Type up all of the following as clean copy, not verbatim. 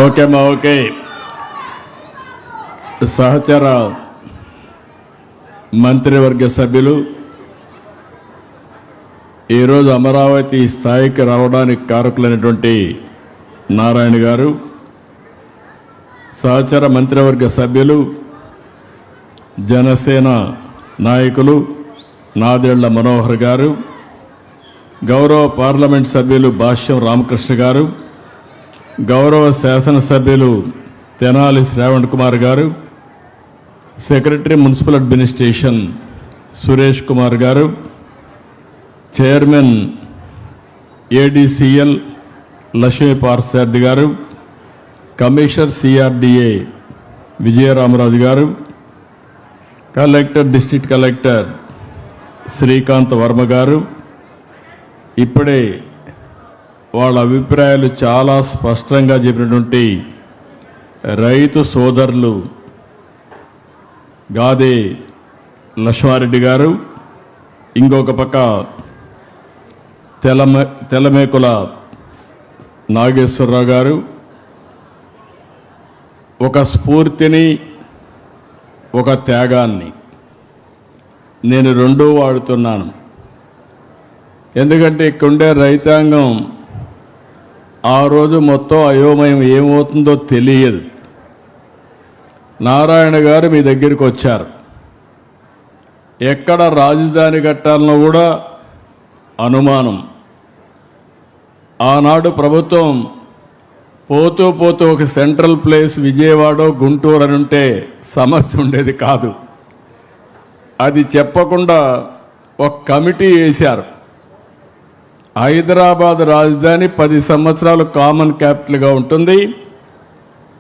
Okay అమ్మా, okay. సహచర మంత్రివర్గ సభ్యులు ఈరోజు అమరావతి స్థాయికి రావడానికి కారకులైనటువంటి నారాయణ గారు, సహచర మంత్రివర్గ సభ్యులు జనసేన నాయకులు నాదెళ్ల మనోహర్ గారు, గౌరవ పార్లమెంట్ సభ్యులు భాష్యం రామకృష్ణ గారు, గౌరవ శాసనసభ్యులు తెనాలి శ్రావణ్ కుమార్ గారు, secretary municipal administration Suresh Kumar గారు, చైర్మన్ ఏడీసీఎల్ లక్ష్మీ పార్సార్థి గారు, కమిషనర్ సిఆర్డిఏ విజయరామరాజు గారు, collector district collector Srikanth Varma గారు, ఇప్పుడే వాళ్ళ అభిప్రాయాలు చాలా స్పష్టంగా చెప్పినటువంటి రైతు సోదరులు గాదే లక్ష్మారెడ్డి గారు, ఇంకొక పక్క తెలమేకుల నాగేశ్వరరావు గారు ఒక స్ఫూర్తిని, ఒక త్యాగాన్ని నేను రెండూ వాడుతున్నాను. ఎందుకంటే ఇక్కడుండే రైతాంగం ఆ రోజు మొత్తం అయోమయం ఏమవుతుందో తెలియదు. నారాయణ గారు మీ దగ్గరికి వచ్చారు. ఎక్కడ రాజధాని కట్టాలనో కూడా అనుమానం. ఆనాడు ప్రభుత్వం పోతూ పోతూ ఒక సెంట్రల్ ప్లేస్ విజయవాడ గుంటూరు అని ఉంటే సమస్య ఉండేది కాదు. అది చెప్పకుండా ఒక కమిటీ వేశారు. హైదరాబాద్ రాజధాని 10 సంవత్సరాలు కామన్ క్యాపిటల్గా ఉంటుంది.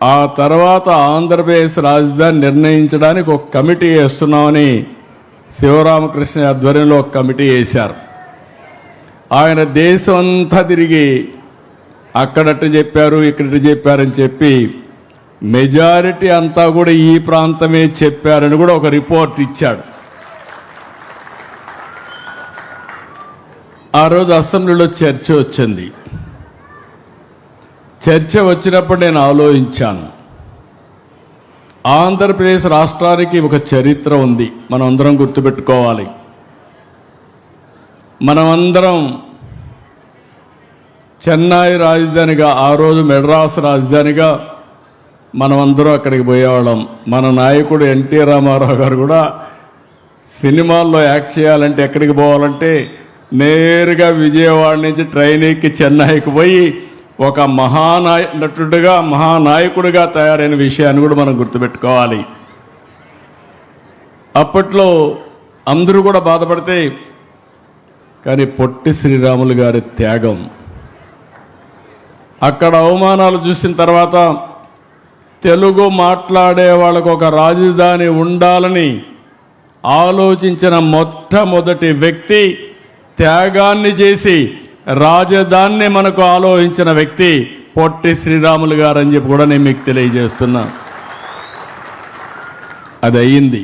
ఆ తర్వాత ఆంధ్రప్రదేశ్ రాజధాని నిర్ణయించడానికి ఒక కమిటీ వేస్తున్నామని శివరామకృష్ణ ఆధ్వర్యంలో ఒక కమిటీ వేశారు. ఆయన దేశం అంతా తిరిగి అక్కడట్టు చెప్పారు, ఇక్కడట్టు చెప్పారని చెప్పి మెజారిటీ అంతా కూడా ఈ ప్రాంతమే చెప్పారని కూడా ఒక రిపోర్ట్ ఇచ్చాడు. ఆ రోజు అసెంబ్లీలో చర్చ వచ్చింది. చర్చ వచ్చినప్పుడు నేను ఆలోచించాను, ఆంధ్రప్రదేశ్ రాష్ట్రానికి ఒక చరిత్ర ఉంది, మనం అందరం గుర్తుపెట్టుకోవాలి. మనమందరం చెన్నై రాజధానిగా, ఆ రోజు మెడ్రాస్ రాజధానిగా మనమందరం అక్కడికి పోయేవాళ్ళం. మన నాయకుడు ఎన్టీ రామారావు గారు కూడా సినిమాల్లో యాక్ట్ చేయాలంటే ఎక్కడికి పోవాలంటే నేరుగా విజయవాడ నుంచి ట్రైన్ ఎక్కి చెన్నైకి పోయి ఒక నటుడుగా మహానాయకుడిగా తయారైన విషయాన్ని కూడా మనం గుర్తుపెట్టుకోవాలి. అప్పట్లో అందరూ కూడా బాధపడితే, కానీ పొట్టి శ్రీరాములు గారి త్యాగం, అక్కడ అవమానాలు చూసిన తర్వాత తెలుగు మాట్లాడే వాళ్ళకు ఒక రాజధాని ఉండాలని ఆలోచించిన మొట్టమొదటి వ్యక్తి, త్యాగాన్ని చేసి రాజధానిని మనకు ఆలోచించిన వ్యక్తి పొట్టి శ్రీరాములు గారు అని చెప్పి కూడా నేను మీకు తెలియజేస్తున్నా. అది అయ్యింది.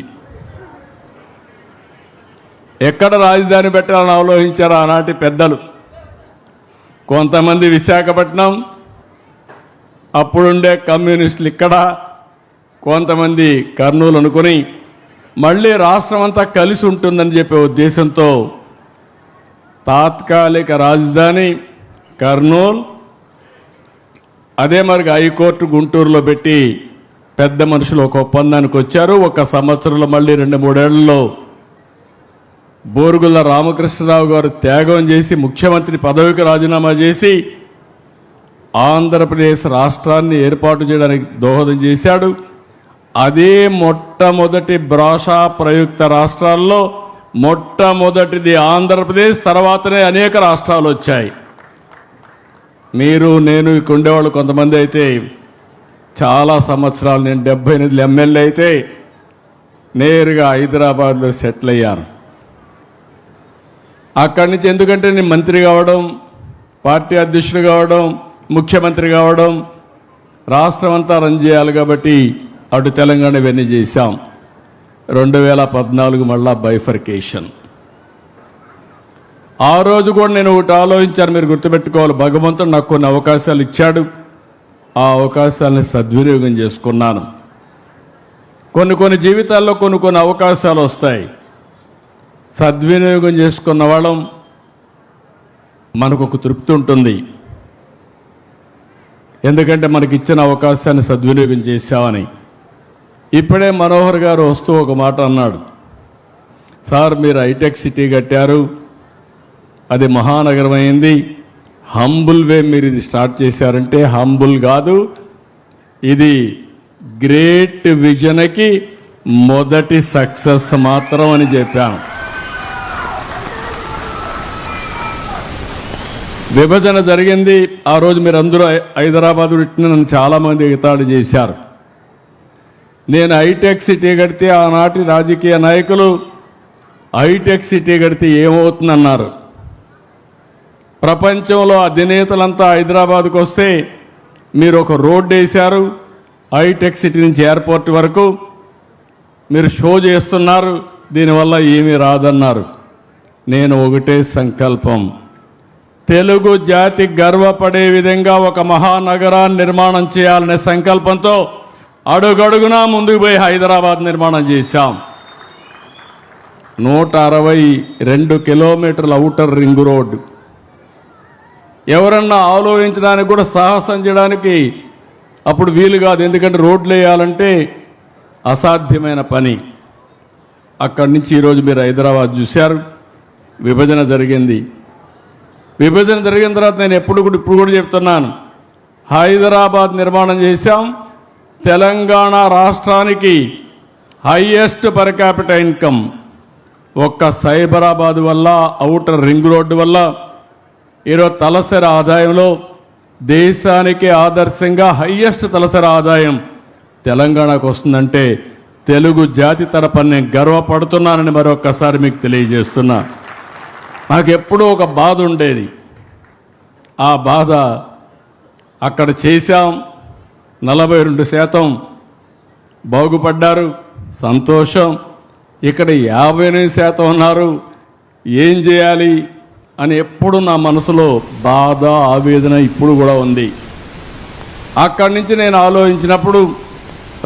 ఎక్కడ రాజధాని పెట్టాలని ఆలోచించారు ఆనాటి పెద్దలు. కొంతమంది విశాఖపట్నం, అప్పుడుండే కమ్యూనిస్టులు ఇక్కడ, కొంతమంది కర్నూలు అనుకుని మళ్ళీ రాష్ట్రం అంతా కలిసి ఉంటుందని చెప్పే ఉద్దేశంతో తాత్కాలిక రాజధాని కర్నూలు, అదే మరి హైకోర్టు గుంటూరులో పెట్టి పెద్ద మనుషులు ఒక ఒప్పందానికి వచ్చారు. 1 సంవత్సరంలో మళ్ళీ 2-3 ఏళ్లలో బోరుగుల రామకృష్ణరావు గారు త్యాగం చేసి ముఖ్యమంత్రి పదవికి రాజీనామా చేసి ఆంధ్రప్రదేశ్ రాష్ట్రాన్ని ఏర్పాటు చేయడానికి దోహదం చేశాడు. అదే మొట్టమొదటి భాషా ప్రయుక్త రాష్ట్రాల్లో మొట్టమొదటిది ఆంధ్రప్రదేశ్, తర్వాతనే అనేక రాష్ట్రాలు వచ్చాయి. మీరు నేను ఇక్కడ ఉండేవాళ్ళు కొంతమంది అయితే చాలా సంవత్సరాలు, నేను 78 ఎమ్మెల్యే అయితే నేరుగా హైదరాబాద్లో సెటిల్ అయ్యాను. అక్కడి నుంచి ఎందుకంటే నేను మంత్రి కావడం, పార్టీ అధ్యక్షుడు కావడం, ముఖ్యమంత్రి కావడం, రాష్ట్రం అంతా రన్ చేయాలి కాబట్టి అటు తెలంగాణ ఇవన్నీ చేశాం. 2014 మళ్ళా బైఫర్కేషన్. ఆ రోజు కూడా నేను ఒకటి ఆలోచించాను, మీరు గుర్తుపెట్టుకోవాలి. భగవంతుడు నాకు కొన్ని అవకాశాలు ఇచ్చాడు. ఆ అవకాశాలను సద్వినియోగం చేసుకున్నాను. కొన్ని జీవితాల్లో కొన్ని అవకాశాలు వస్తాయి. సద్వినియోగం చేసుకున్న వాళ్ళం మనకు ఒక తృప్తి ఉంటుంది. ఎందుకంటే మనకి ఇచ్చిన అవకాశాన్ని సద్వినియోగం చేశామని. ఇప్పుడే మనోహర్ గారు వస్తూ ఒక మాట అన్నాడు, సార్ మీరు హైటెక్ సిటీ కట్టారు, అది మహానగరం అయింది, హంబుల్ వే మీరు ఇది స్టార్ట్ చేశారంటే హంబుల్ కాదు, ఇది గ్రేట్ విజన్కి మొదటి సక్సెస్ మాత్రం అని చెప్పాను. విభజన జరిగింది, ఆ రోజు మీరందరూ హైదరాబాద్ పెట్టిన నన్ను చాలామంది ఎగతాళి చేశారు. నేను హైటెక్ సిటీ కడితే ఆనాటి రాజకీయ నాయకులు హైటెక్ సిటీ కడితే ఏమవుతుందన్నారు. ప్రపంచంలో అధినేతలంతా హైదరాబాద్కు వస్తే మీరు ఒక రోడ్డు వేశారు, హైటెక్ సిటీ నుంచి ఎయిర్పోర్ట్ వరకు మీరు షో చేస్తున్నారు, దీనివల్ల ఏమీ రాదన్నారు. నేను ఒకటే సంకల్పం, తెలుగు జాతి గర్వపడే విధంగా ఒక మహానగరాన్ని నిర్మాణం చేయాలనే సంకల్పంతో అడుగడుగునా ముందుకు పోయి హైదరాబాద్ నిర్మాణం చేశాం. 162 కిలోమీటర్ల ఔటర్ రింగ్ రోడ్డు. ఎవరన్నా ఆలోచించడానికి కూడా సాహసం చేయడానికి అప్పుడు వీలు కాదు, ఎందుకంటే రోడ్లు వేయాలంటే అసాధ్యమైన పని. అక్కడి నుంచి ఈరోజు మీరు హైదరాబాద్ చూశారు. విభజన జరిగింది. విభజన జరిగిన తర్వాత నేను ఇప్పుడు కూడా చెప్తున్నాను, హైదరాబాద్ నిర్మాణం చేశాం. తెలంగాణ రాష్ట్రానికి హైయెస్ట్ పర్ క్యాపిటల్ ఇన్కమ్ ఒక్క సైబరాబాద్ వల్ల, ఔటర్ రింగ్ రోడ్డు వల్ల ఈరోజు తలసరి ఆదాయంలో దేశానికి ఆదర్శంగా హైయెస్ట్ తలసరి ఆదాయం తెలంగాణకు వస్తుందంటే తెలుగు జాతి తరపున నేను గర్వపడుతున్నానని మరొక్కసారి మీకు తెలియజేస్తున్నా. నాకు ఎప్పుడూ ఒక బాధ ఉండేది, ఆ బాధ అక్కడ చేశాం. 42% బాగుపడ్డారు, సంతోషం. ఇక్కడ 58% ఉన్నారు, ఏం చేయాలి అని ఎప్పుడు నా మనసులో బాధ, ఆవేదన ఇప్పుడు కూడా ఉంది. అక్కడి నుంచి నేను ఆలోచించినప్పుడు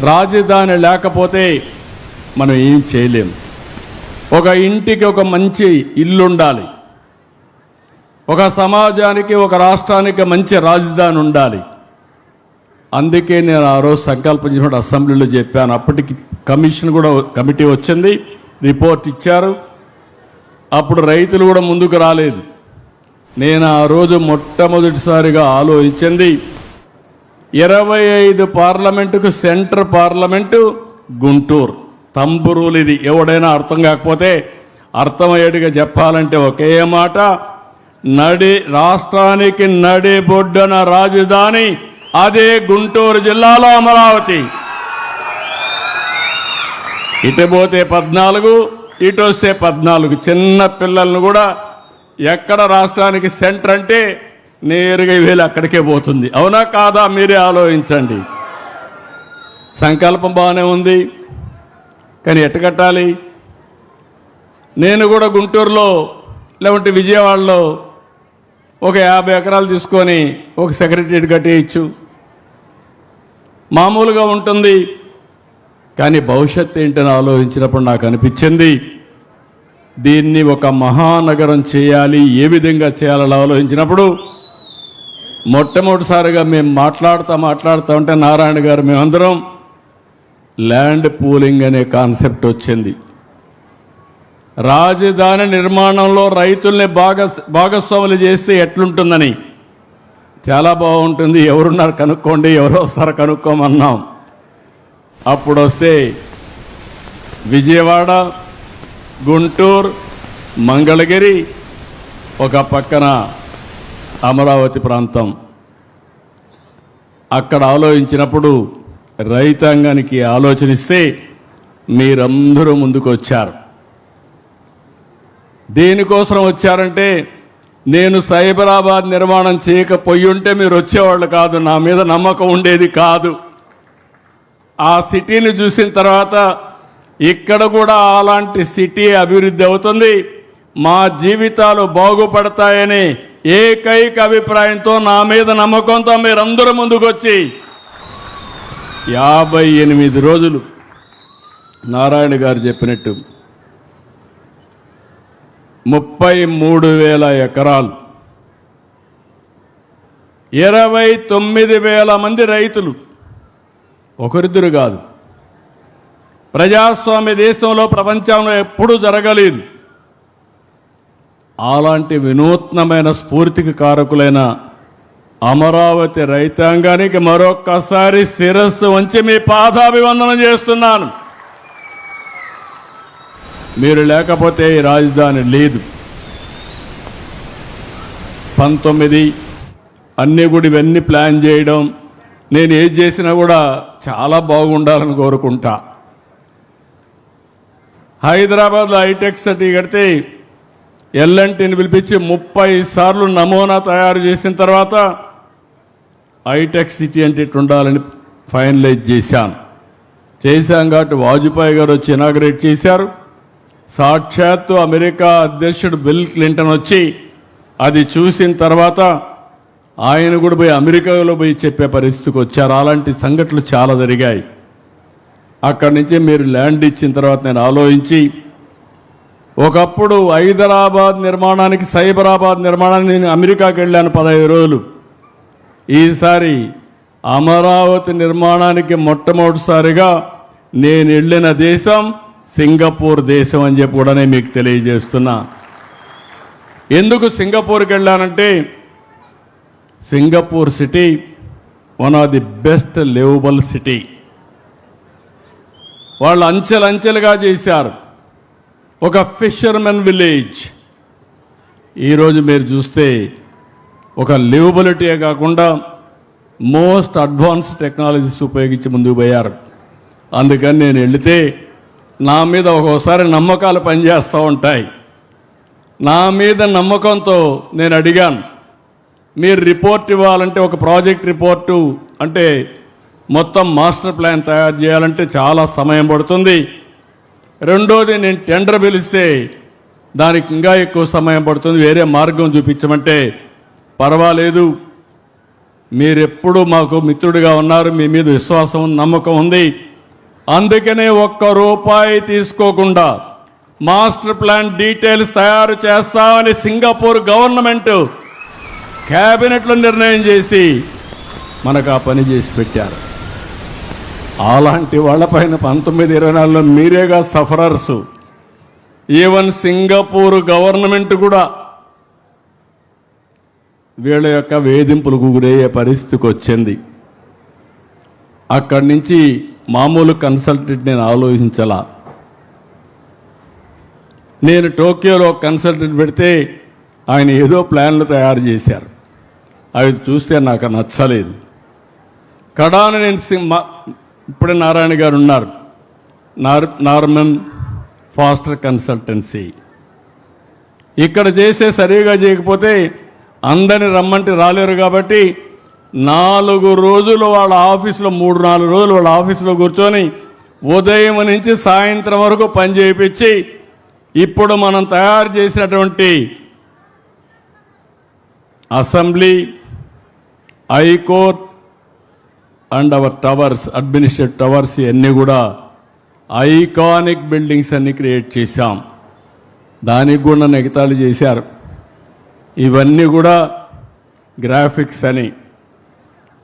రాజధాని లేకపోతే మనం ఏం చేయలేం. ఒక ఇంటికి ఒక మంచి ఇల్లు ఉండాలి, ఒక సమాజానికి, ఒక రాష్ట్రానికి మంచి రాజధాని ఉండాలి. అందుకే నేను ఆ రోజు సంకల్పం చేసిన అసెంబ్లీలో చెప్పాను. అప్పటికి కమిటీ వచ్చింది, రిపోర్ట్ ఇచ్చారు. అప్పుడు రైతులు కూడా ముందుకు రాలేదు. నేను ఆ రోజు మొట్టమొదటిసారిగా ఆలోచించింది, 25 పార్లమెంటుకు సెంటర్ పార్లమెంటు గుంటూరు. తంబురూలు ఇది. ఎవడైనా అర్థం కాకపోతే అర్థమయ్యేట్టుగా చెప్పాలంటే ఒకే మాట, రాష్ట్రానికి నడిబొడ్డున రాజధాని అదే గుంటూరు జిల్లాలో అమరావతి. ఇటు పోతే 14, ఇటు వస్తే 14. చిన్న పిల్లలను కూడా ఎక్కడ రాష్ట్రానికి సెంటర్ అంటే నేరుగా వీళ్ళు అక్కడికే పోతుంది. అవునా కాదా? మీరే ఆలోచించండి. సంకల్పం బాగానే ఉంది, కానీ ఎట్ట కట్టాలి? నేను కూడా గుంటూరులో లేకుంటే విజయవాడలో ఒక 50 ఎకరాలు తీసుకొని ఒక సెక్రటరియట్ కట్టేయచ్చు, మామూలుగా ఉంటుంది. కానీ భవిష్యత్తు ఏంటని ఆలోచించినప్పుడు నాకు అనిపించింది, దీన్ని ఒక మహానగరం చేయాలి. ఏ విధంగా చేయాలని ఆలోచించినప్పుడు మొట్టమొదటిసారిగా మేము మాట్లాడుతూ ఉంటే నారాయణ గారు మేమందరం ల్యాండ్ పూలింగ్ అనే కాన్సెప్ట్ వచ్చింది. రాజధాని నిర్మాణంలో రైతుల్ని భాగస్వాములు చేస్తే ఎట్లుంటుందని. చాలా బాగుంటుంది, ఎవరున్నారు కనుక్కోండి, ఎవరు వస్తారో కనుక్కోమన్నాం. అప్పుడు వస్తే విజయవాడ, గుంటూరు, మంగళగిరి, ఒక పక్కన అమరావతి ప్రాంతం. అక్కడ ఆలోచించినప్పుడు రైతాంగానికి ఆలోచనిస్తే మీరందరూ ముందుకు వచ్చారు. దేనికోసం వచ్చారంటే, నేను సైబరాబాద్ నిర్మాణం చేయకపోయి ఉంటే మీరు వచ్చేవాళ్ళు కాదు, నా మీద నమ్మకం ఉండేది కాదు. ఆ సిటీని చూసిన తర్వాత ఇక్కడ కూడా అలాంటి సిటీ అభివృద్ధి అవుతుంది, మా జీవితాలు బాగుపడతాయని ఏకైక అభిప్రాయంతో నా మీద నమ్మకంతో మీరందరూ ముందుకొచ్చి 58 రోజులు నారాయణ గారు చెప్పినట్టు 33,000 ఎకరాలు 29,000 మంది రైతులు, ఒకరిద్దరు కాదు. ప్రజాస్వామ్య దేశంలో ప్రపంచంలో ఎప్పుడూ జరగలేదు. అలాంటి వినూత్నమైన స్ఫూర్తికి కారకులైన అమరావతి రైతాంగానికి మరొక్కసారి శిరస్సు వంచి మీ పాదాభివందనం చేస్తున్నాను. మీరు లేకపోతే ఈ రాజధాని లేదు. 19 అన్నీ కూడా ఇవన్నీ ప్లాన్ చేయడం, నేను ఏది చేసినా కూడా చాలా బాగుండాలని కోరుకుంటా. హైదరాబాద్లో హైటెక్ సిటీ కడితే ఎల్ఎన్టీని పిలిపించి 30 సార్లు నమూనా తయారు చేసిన తర్వాత హైటెక్ సిటీ అంటే ఇట్లా ఉండాలని ఫైనలైజ్ చేశాం కాబట్టి వాజ్పేయి గారు వచ్చి ఇనాగ్రేట్ చేశారు. సాక్షాత్తు అమెరికా అధ్యక్షుడు బిల్ క్లింటన్ వచ్చి అది చూసిన తర్వాత ఆయన కూడా పోయి అమెరికాలో పోయి చెప్పే పరిస్థితికి వచ్చారు. అలాంటి సంఘటనలు చాలా జరిగాయి. అక్కడి నుంచి మీరు ల్యాండ్ ఇచ్చిన తర్వాత నేను ఆలోచించి, ఒకప్పుడు హైదరాబాద్ నిర్మాణానికి సైబరాబాద్ నిర్మాణానికి నేను అమెరికాకి వెళ్ళాను 15 రోజులు. ఈసారి అమరావతి నిర్మాణానికి మొట్టమొదటిసారిగా నేను వెళ్ళిన దేశం సింగపూర్ దేశం అని చెప్పి కూడా నేను మీకు తెలియజేస్తున్నా. ఎందుకు సింగపూర్కి వెళ్ళానంటే, Singapore city one of the best livable city. వాళ్ళు అంచెలంచెలుగా చేశారు. ఒక ఫిషర్మెన్ విలేజ్. ఈరోజు మీరు చూస్తే ఒక లివబిలిటీయే కాకుండా మోస్ట్ అడ్వాన్స్ టెక్నాలజీస్ ఉపయోగించి ముందుకు పోయారు. అందుకని నేను వెళితే నా మీద ఒక్కోసారి నమ్మకాలు పనిచేస్తూ ఉంటాయి. నా మీద నమ్మకంతో నేను అడిగాను, మీరు రిపోర్ట్ ఇవ్వాలంటే ఒక ప్రాజెక్ట్ రిపోర్టు అంటే మొత్తం మాస్టర్ ప్లాన్ తయారు చేయాలంటే చాలా సమయం పడుతుంది. రెండోది నేను టెండర్ పిలిస్తే దానికి ఇంకా ఎక్కువ సమయం పడుతుంది, వేరే మార్గం చూపించమంటే పర్వాలేదు, మీరెప్పుడు మాకు మిత్రుడిగా ఉన్నారు, మీ మీద విశ్వాసం నమ్మకం ఉంది, అందుకనే ₹1 తీసుకోకుండా మాస్టర్ ప్లాన్ డీటెయిల్స్ తయారు చేస్తామని సింగపూర్ గవర్నమెంట్ క్యాబినెట్లో నిర్ణయం చేసి మనకు ఆ పని చేసి పెట్టారు. అలాంటి వాళ్ళపైన 1924లో మీరేగా సఫరర్సు. ఈవెన్ సింగపూర్ గవర్నమెంట్ కూడా వీళ్ళ యొక్క వేధింపులకు గురయ్యే పరిస్థితికి వచ్చింది. అక్కడి నుంచి మామూలు కన్సల్టెంట్ నేను ఆలోచించాలా. నేను టోక్యోలో కన్సల్టెంట్ పెడితే ఆయన ఏదో ప్లాన్లు తయారు చేశారు. అవి చూస్తే నాకు నచ్చలేదు. కడాన నేను ఇప్పుడే నారాయణ గారు ఉన్నారు, నార్మన్ ఫాస్టర్ కన్సల్టెన్సీ. ఇక్కడ చేసే సరిగా చేయకపోతే అందరిని రమ్మంటే రాలేరు కాబట్టి 4 రోజులు వాళ్ళ ఆఫీసులో 3-4 రోజులు వాళ్ళ ఆఫీసులో కూర్చొని ఉదయం నుంచి సాయంత్రం వరకు పని చేయించి ఇప్పుడు మనం తయారు చేసినటువంటి assembly, high court and hour towers, administrative towers ఇవన్నీ కూడా ఐకానిక్ బిల్డింగ్స్ అన్ని క్రియేట్ చేశాం. దానికి కూడా నెగతాళి చేశారు. ఇవన్నీ కూడా గ్రాఫిక్స్ అని.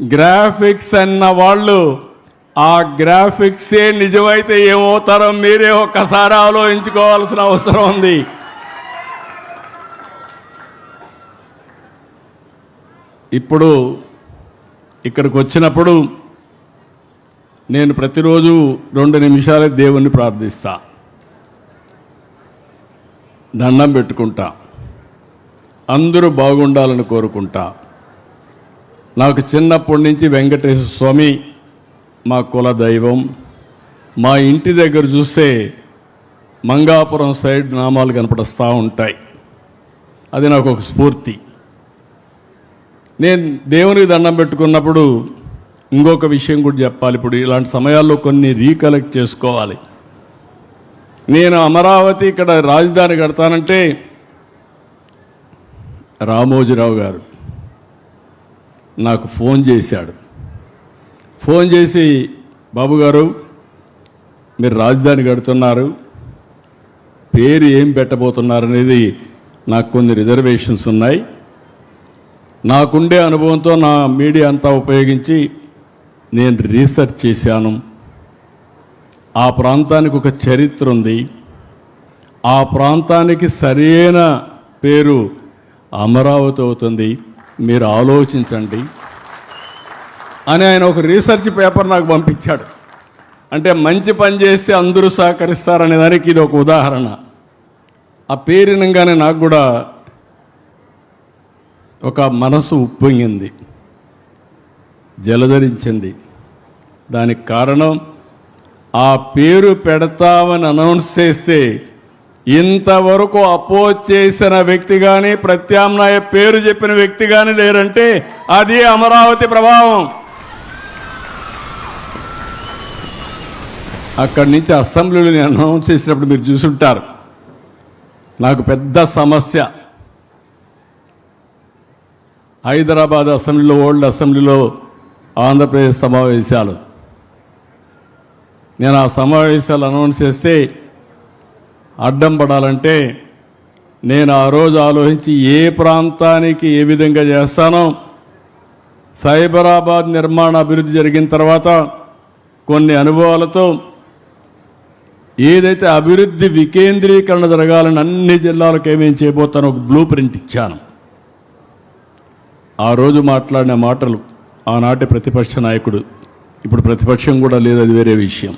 గ్రాఫిక్స్ అన్న వాళ్ళు ఆ గ్రాఫిక్సే నిజమైతే ఏమవుతారో మీరే ఒక్కసారి ఆలోచించుకోవాల్సిన అవసరం ఉంది. ఇప్పుడు ఇక్కడికి వచ్చినప్పుడు నేను ప్రతిరోజు 2 నిమిషాలే దేవుణ్ణి ప్రార్థిస్తా, దండం పెట్టుకుంటా, అందరూ బాగుండాలని కోరుకుంటా. నాకు చిన్నప్పటి నుంచి వెంకటేశ్వర స్వామి మా కుల దైవం. మా ఇంటి దగ్గర చూస్తే మంగాపురం సైడ్ నామాలు కనపడుస్తూ ఉంటాయి. అది నాకు ఒక స్ఫూర్తి. నేను దేవునికి దండం పెట్టుకున్నప్పుడు ఇంకొక విషయం కూడా చెప్పాలి. ఇప్పుడు ఇలాంటి సమయాల్లో కొన్ని రీకలెక్ట్ చేసుకోవాలి. నేను అమరావతి ఇక్కడ రాజధాని కడతానంటే రామోజీరావు గారు నాకు ఫోన్ చేశాడు. ఫోన్ చేసి, బాబు గారు మీరు రాజధాని కడుతున్నారు, పేరు ఏం పెట్టబోతున్నారు అనేది నాకు కొన్ని రిజర్వేషన్స్ ఉన్నాయి. నాకుండే అనుభవంతో నా మీడియా అంతా ఉపయోగించి నేను రీసెర్చ్ చేశాను. ఆ ప్రాంతానికి ఒక చరిత్ర ఉంది. ఆ ప్రాంతానికి సరైన పేరు అమరావతి అవుతుంది, మీరు ఆలోచించండి అని ఆయన ఒక రీసెర్చ్ పేపర్ నాకు పంపించాడు. అంటే మంచి పని చేస్తే అందరూ సహకరిస్తారనే దానికి ఇది ఒక ఉదాహరణ. ఆ పేరినంగానే నాకు కూడా ఒక మనసు ఉప్పొంగింది, జలధరించింది. దానికి కారణం ఆ పేరు పెడతామని అనౌన్స్ చేస్తే ఇంతవరకు అపోజ్ చేసిన వ్యక్తి కానీ ప్రత్యామ్నాయ పేరు చెప్పిన వ్యక్తి కానీ లేరంటే అది అమరావతి ప్రభావం. అక్కడి నుంచి అసెంబ్లీలో నేను అనౌన్స్ చేసినప్పుడు మీరు చూసుంటారు, నాకు పెద్ద సమస్య. హైదరాబాద్ అసెంబ్లీలో, ఓల్డ్ అసెంబ్లీలో ఆంధ్రప్రదేశ్ సమావేశాలు. నేను ఆ సమావేశాలు అనౌన్స్ చేస్తే అడ్డం పడాలంటే నేను ఆ రోజు ఆలోచించి ఏ ప్రాంతానికి ఏ విధంగా చేస్తానో, సైబరాబాద్ నిర్మాణ అభివృద్ధి జరిగిన తర్వాత కొన్ని అనుభవాలతో ఏదైతే అభివృద్ధి వికేంద్రీకరణ జరగాలని అన్ని జిల్లాలకు ఏమేం చేయబోతానో ఒక బ్లూ ప్రింట్ ఇచ్చాను. ఆ రోజు మాట్లాడిన మాటలు ఆనాటి ప్రతిపక్ష నాయకుడు, ఇప్పుడు ప్రతిపక్షం కూడా లేదు, అది వేరే విషయం.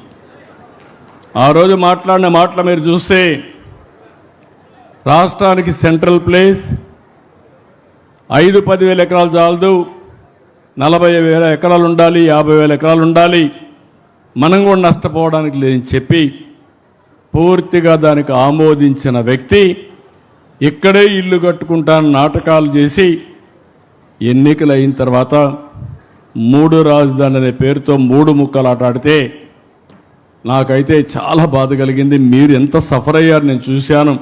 ఆ రోజు మాట్లాడిన మాటలు మీరు చూస్తే రాష్ట్రానికి సెంట్రల్ ప్లేస్ 5-10 ఎకరాలు చాలదు, 40,000 ఎకరాలు ఉండాలి, 50,000 ఎకరాలు ఉండాలి, మనం కూడా నష్టపోవడానికి లేదని చెప్పి పూర్తిగా దానికి ఆమోదించిన వ్యక్తి ఇక్కడే ఇల్లు కట్టుకుంటాను నాటకాలు చేసి ఎన్నికలు అయిన తర్వాత 3 రాజధానులు అనే పేరుతో 3 ముక్కలు ఆటాడితే నాకైతే చాలా బాధ కలిగింది. మీరు ఎంత సఫర్ అయ్యారు నేను చూశాను.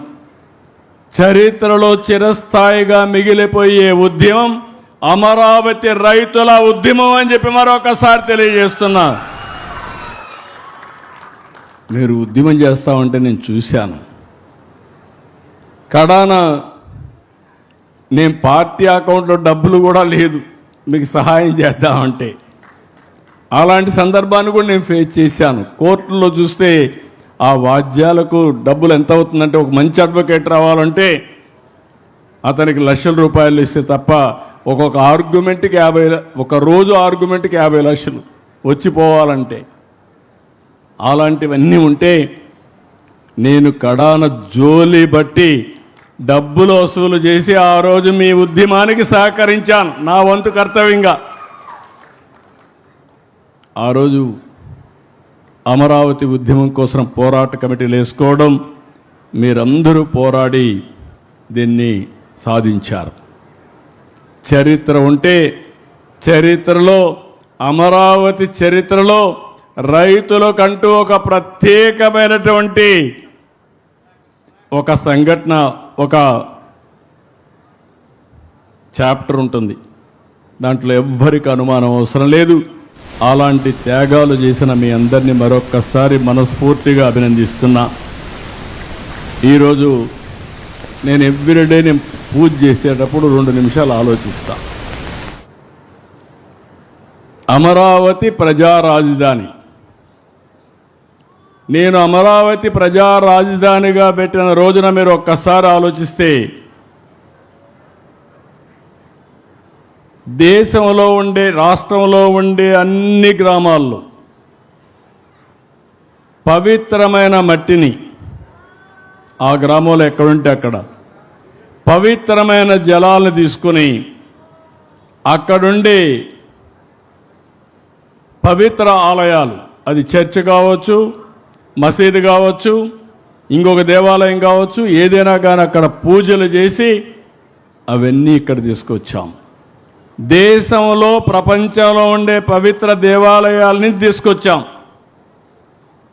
చరిత్రలో చిరస్థాయిగా మిగిలిపోయే ఉద్యమం అమరావతి రైతుల ఉద్యమం అని చెప్పి మరొకసారి తెలియజేస్తున్నా. మీరు ఉద్యమం చేస్తామంటే నేను చూశాను. కడాన నేను పార్టీ అకౌంట్లో డబ్బులు కూడా లేదు మీకు సహాయం చేద్దామంటే, అలాంటి సందర్భాన్ని కూడా నేను ఫేస్ చేశాను. కోర్టులో చూస్తే ఆ వాద్యాలకు డబ్బులు ఎంత అవుతుందంటే, ఒక మంచి అడ్వకేట్ రావాలంటే అతనికి లక్షల రూపాయలు ఇస్తే తప్ప ఒక్కొక్క ఆర్గ్యుమెంట్కి 50, ఒక రోజు ఆర్గ్యుమెంట్కి 50 లక్షలు వచ్చిపోవాలంటే. అలాంటివన్నీ ఉంటే నేను కడాన జోలి బట్టి డబ్బులు వసూలు చేసి ఆ రోజు మీ ఉద్యమానికి సహకరించాను నా వంతు కర్తవ్యంగా. ఆ రోజు అమరావతి ఉద్యమం కోసం పోరాట కమిటీలు వేసుకోవడం, మీరందరూ పోరాడి దీన్ని సాధించారు. చరిత్ర ఉంటే చరిత్రలో, అమరావతి చరిత్రలో రైతులకంటూ ఒక ప్రత్యేకమైనటువంటి ఒక సంఘటన, ఒక చాప్టర్ ఉంటుంది. దాంట్లో ఎవ్వరికి అనుమానం అవసరం లేదు. అలాంటి త్యాగాలు చేసిన మీ అందరినీ మరొక్కసారి మనస్ఫూర్తిగా అభినందిస్తున్నా. ఈరోజు నేను ఎవ్రీడే నేను పూజ చేసేటప్పుడు 2 నిమిషాలు ఆలోచిస్తా. అమరావతి ప్రజా రాజధాని, నేను అమరావతి ప్రజా రాజధానిగా పెట్టిన రోజున మీరు ఒక్కసారి ఆలోచిస్తే దేశంలో ఉండే, రాష్ట్రంలో ఉండే అన్ని గ్రామాల్లో పవిత్రమైన మట్టిని, ఆ గ్రామంలో ఎక్కడుంటే అక్కడ పవిత్రమైన జలాలను తీసుకొని అక్కడుండి పవిత్ర ఆలయాలు, అది చర్చ్ కావచ్చు, మసీదు కావచ్చు, ఇంకొక దేవాలయం కావచ్చు, ఏదైనా కానీ అక్కడ పూజలు చేసి అవన్నీ ఇక్కడ తీసుకొచ్చాం. దేశంలో, ప్రపంచంలో ఉండే పవిత్ర దేవాలయాలని తీసుకొచ్చాం.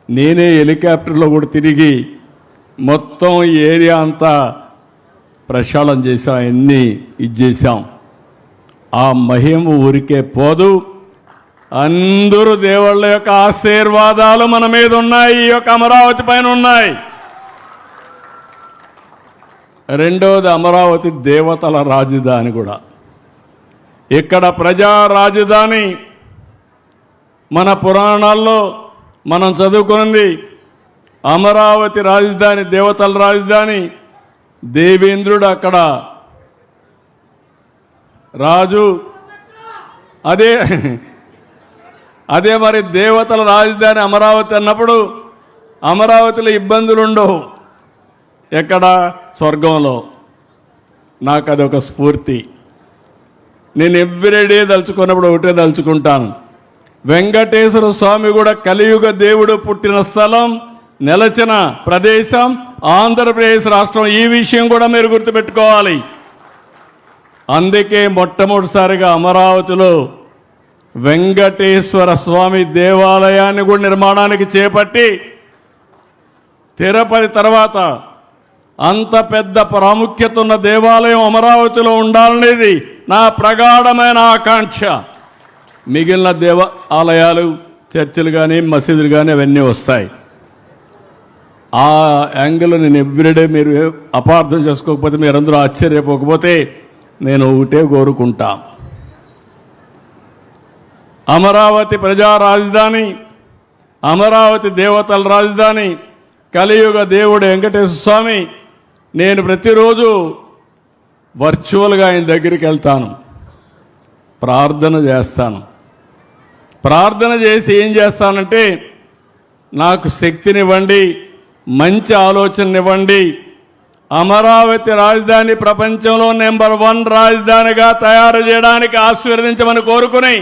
నేనే హెలికాప్టర్లో కూడా తిరిగి మొత్తం ఏరియా అంతా ప్రక్షాళన చేసాం, అన్నీ ఇది చేశాం. ఆ మహిమ ఊరికే పోదు. అందరూ దేవుళ్ళ యొక్క ఆశీర్వాదాలు మన మీద ఉన్నాయి, ఈ యొక్క అమరావతి పైన ఉన్నాయి. రెండవది, అమరావతి దేవతల రాజధాని కూడా. ఇక్కడ ప్రజా రాజధాని మన పురాణాల్లో మనం చదువుకున్నది. అమరావతి రాజధాని, దేవతల రాజధాని. దేవేంద్రుడు అక్కడ రాజు. అదే మరి దేవతల రాజధాని అమరావతి అన్నప్పుడు అమరావతిలో ఇబ్బందులు ఉండవు. ఎక్కడ? స్వర్గంలో. నాకు అదొక స్ఫూర్తి. నేను ఎవ్రీడే దలుచుకున్నప్పుడు ఒకటే దలుచుకుంటాను, వెంకటేశ్వర స్వామి కూడా కలియుగ దేవుడు పుట్టిన స్థలం, నెలచిన ప్రదేశం ఆంధ్రప్రదేశ్ రాష్ట్రం. ఈ విషయం కూడా మీరు గుర్తుపెట్టుకోవాలి. అందుకే మొట్టమొదటిసారిగా అమరావతిలో వెంకటేశ్వర స్వామి దేవాలయాన్ని కూడా నిర్మాణానికి చేపట్టి, తిరుపతి తర్వాత అంత పెద్ద ప్రాముఖ్యత ఉన్న దేవాలయం అమరావతిలో ఉండాలనేది నా ప్రగాఢమైన ఆకాంక్ష. మిగిలిన దేవాలయాలు, చర్చిలు కానీ మసీదులు కానీ అవన్నీ వస్తాయి. ఆ యాంగిల్లో నేను ఎవ్రీడే, మీరు అపార్థం చేసుకోకపోతే, మీరందరూ ఆశ్చర్యపోకపోతే, నేను ఒకటే కోరుకుంటా, అమరావతి ప్రజా రాజధాని, అమరావతి దేవతల రాజధాని, కలియుగ దేవుడు వెంకటేశ్వర స్వామి. నేను ప్రతిరోజు వర్చువల్గా ఆయన దగ్గరికి వెళ్తాను, ప్రార్థన చేస్తాను. ప్రార్థన చేసి ఏం చేస్తానంటే, నాకు శక్తినివ్వండి, మంచి ఆలోచననివ్వండి, అమరావతి రాజధాని ప్రపంచంలో నెంబర్ 1 రాజధానిగా తయారు చేయడానికి ఆశీర్వదించమని కోరుకుని,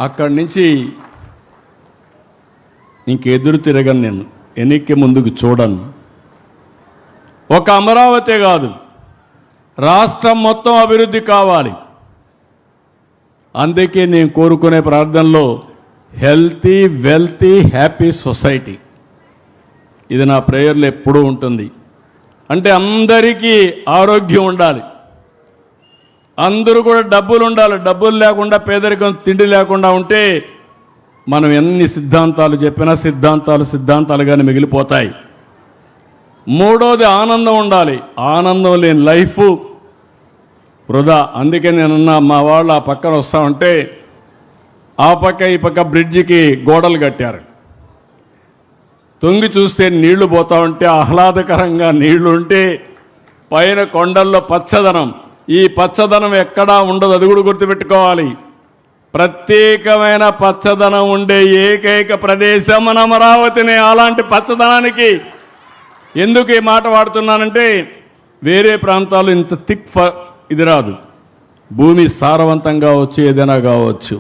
అక్కడి నుంచి ఇంకెదురు తిరగను. నేను వెనక్కి ముందుకు చూడను. ఒక అమరావతి కాదు, రాష్ట్రం మొత్తం అభివృద్ధి కావాలి. అందుకే నేను కోరుకునే ప్రార్థనలో హెల్తీ, వెల్తీ, హ్యాపీ సొసైటీ. ఇది నా ప్రేయర్లో ఎప్పుడూ ఉంటుంది. అంటే అందరికీ ఆరోగ్యం ఉండాలి, అందరూ కూడా డబ్బులు ఉండాలి. డబ్బులు లేకుండా, పేదరికం, తిండి లేకుండా ఉంటే మనం ఎన్ని సిద్ధాంతాలు చెప్పినా సిద్ధాంతాలుగానే మిగిలిపోతాయి. మూడోది, ఆనందం ఉండాలి. ఆనందం లేని లైఫ్ వృధా. అందుకే నేనున్నా, మా వాళ్ళు ఆ పక్కన వస్తూ ఉంటే, ఆ పక్క ఈ పక్క బ్రిడ్జికి గోడలు కట్టారు. తొంగి చూస్తే నీళ్లు పోతా ఉంటే, ఆహ్లాదకరంగా నీళ్లు ఉంటే, పైన కొండల్లో పచ్చదనం. ఈ పచ్చదనం ఎక్కడా ఉండదు, అది కూడా గుర్తుపెట్టుకోవాలి. ప్రత్యేకమైన పచ్చదనం ఉండే ఏకైక ప్రదేశం మన అమరావతిని. అలాంటి పచ్చదనానికి ఎందుకు ఈ మాట వాడుతున్నానంటే, వేరే ప్రాంతాలు ఇంత థిక్ ఇది రాదు. భూమి సారవంతంగా వచ్చి ఏదైనా కావచ్చు.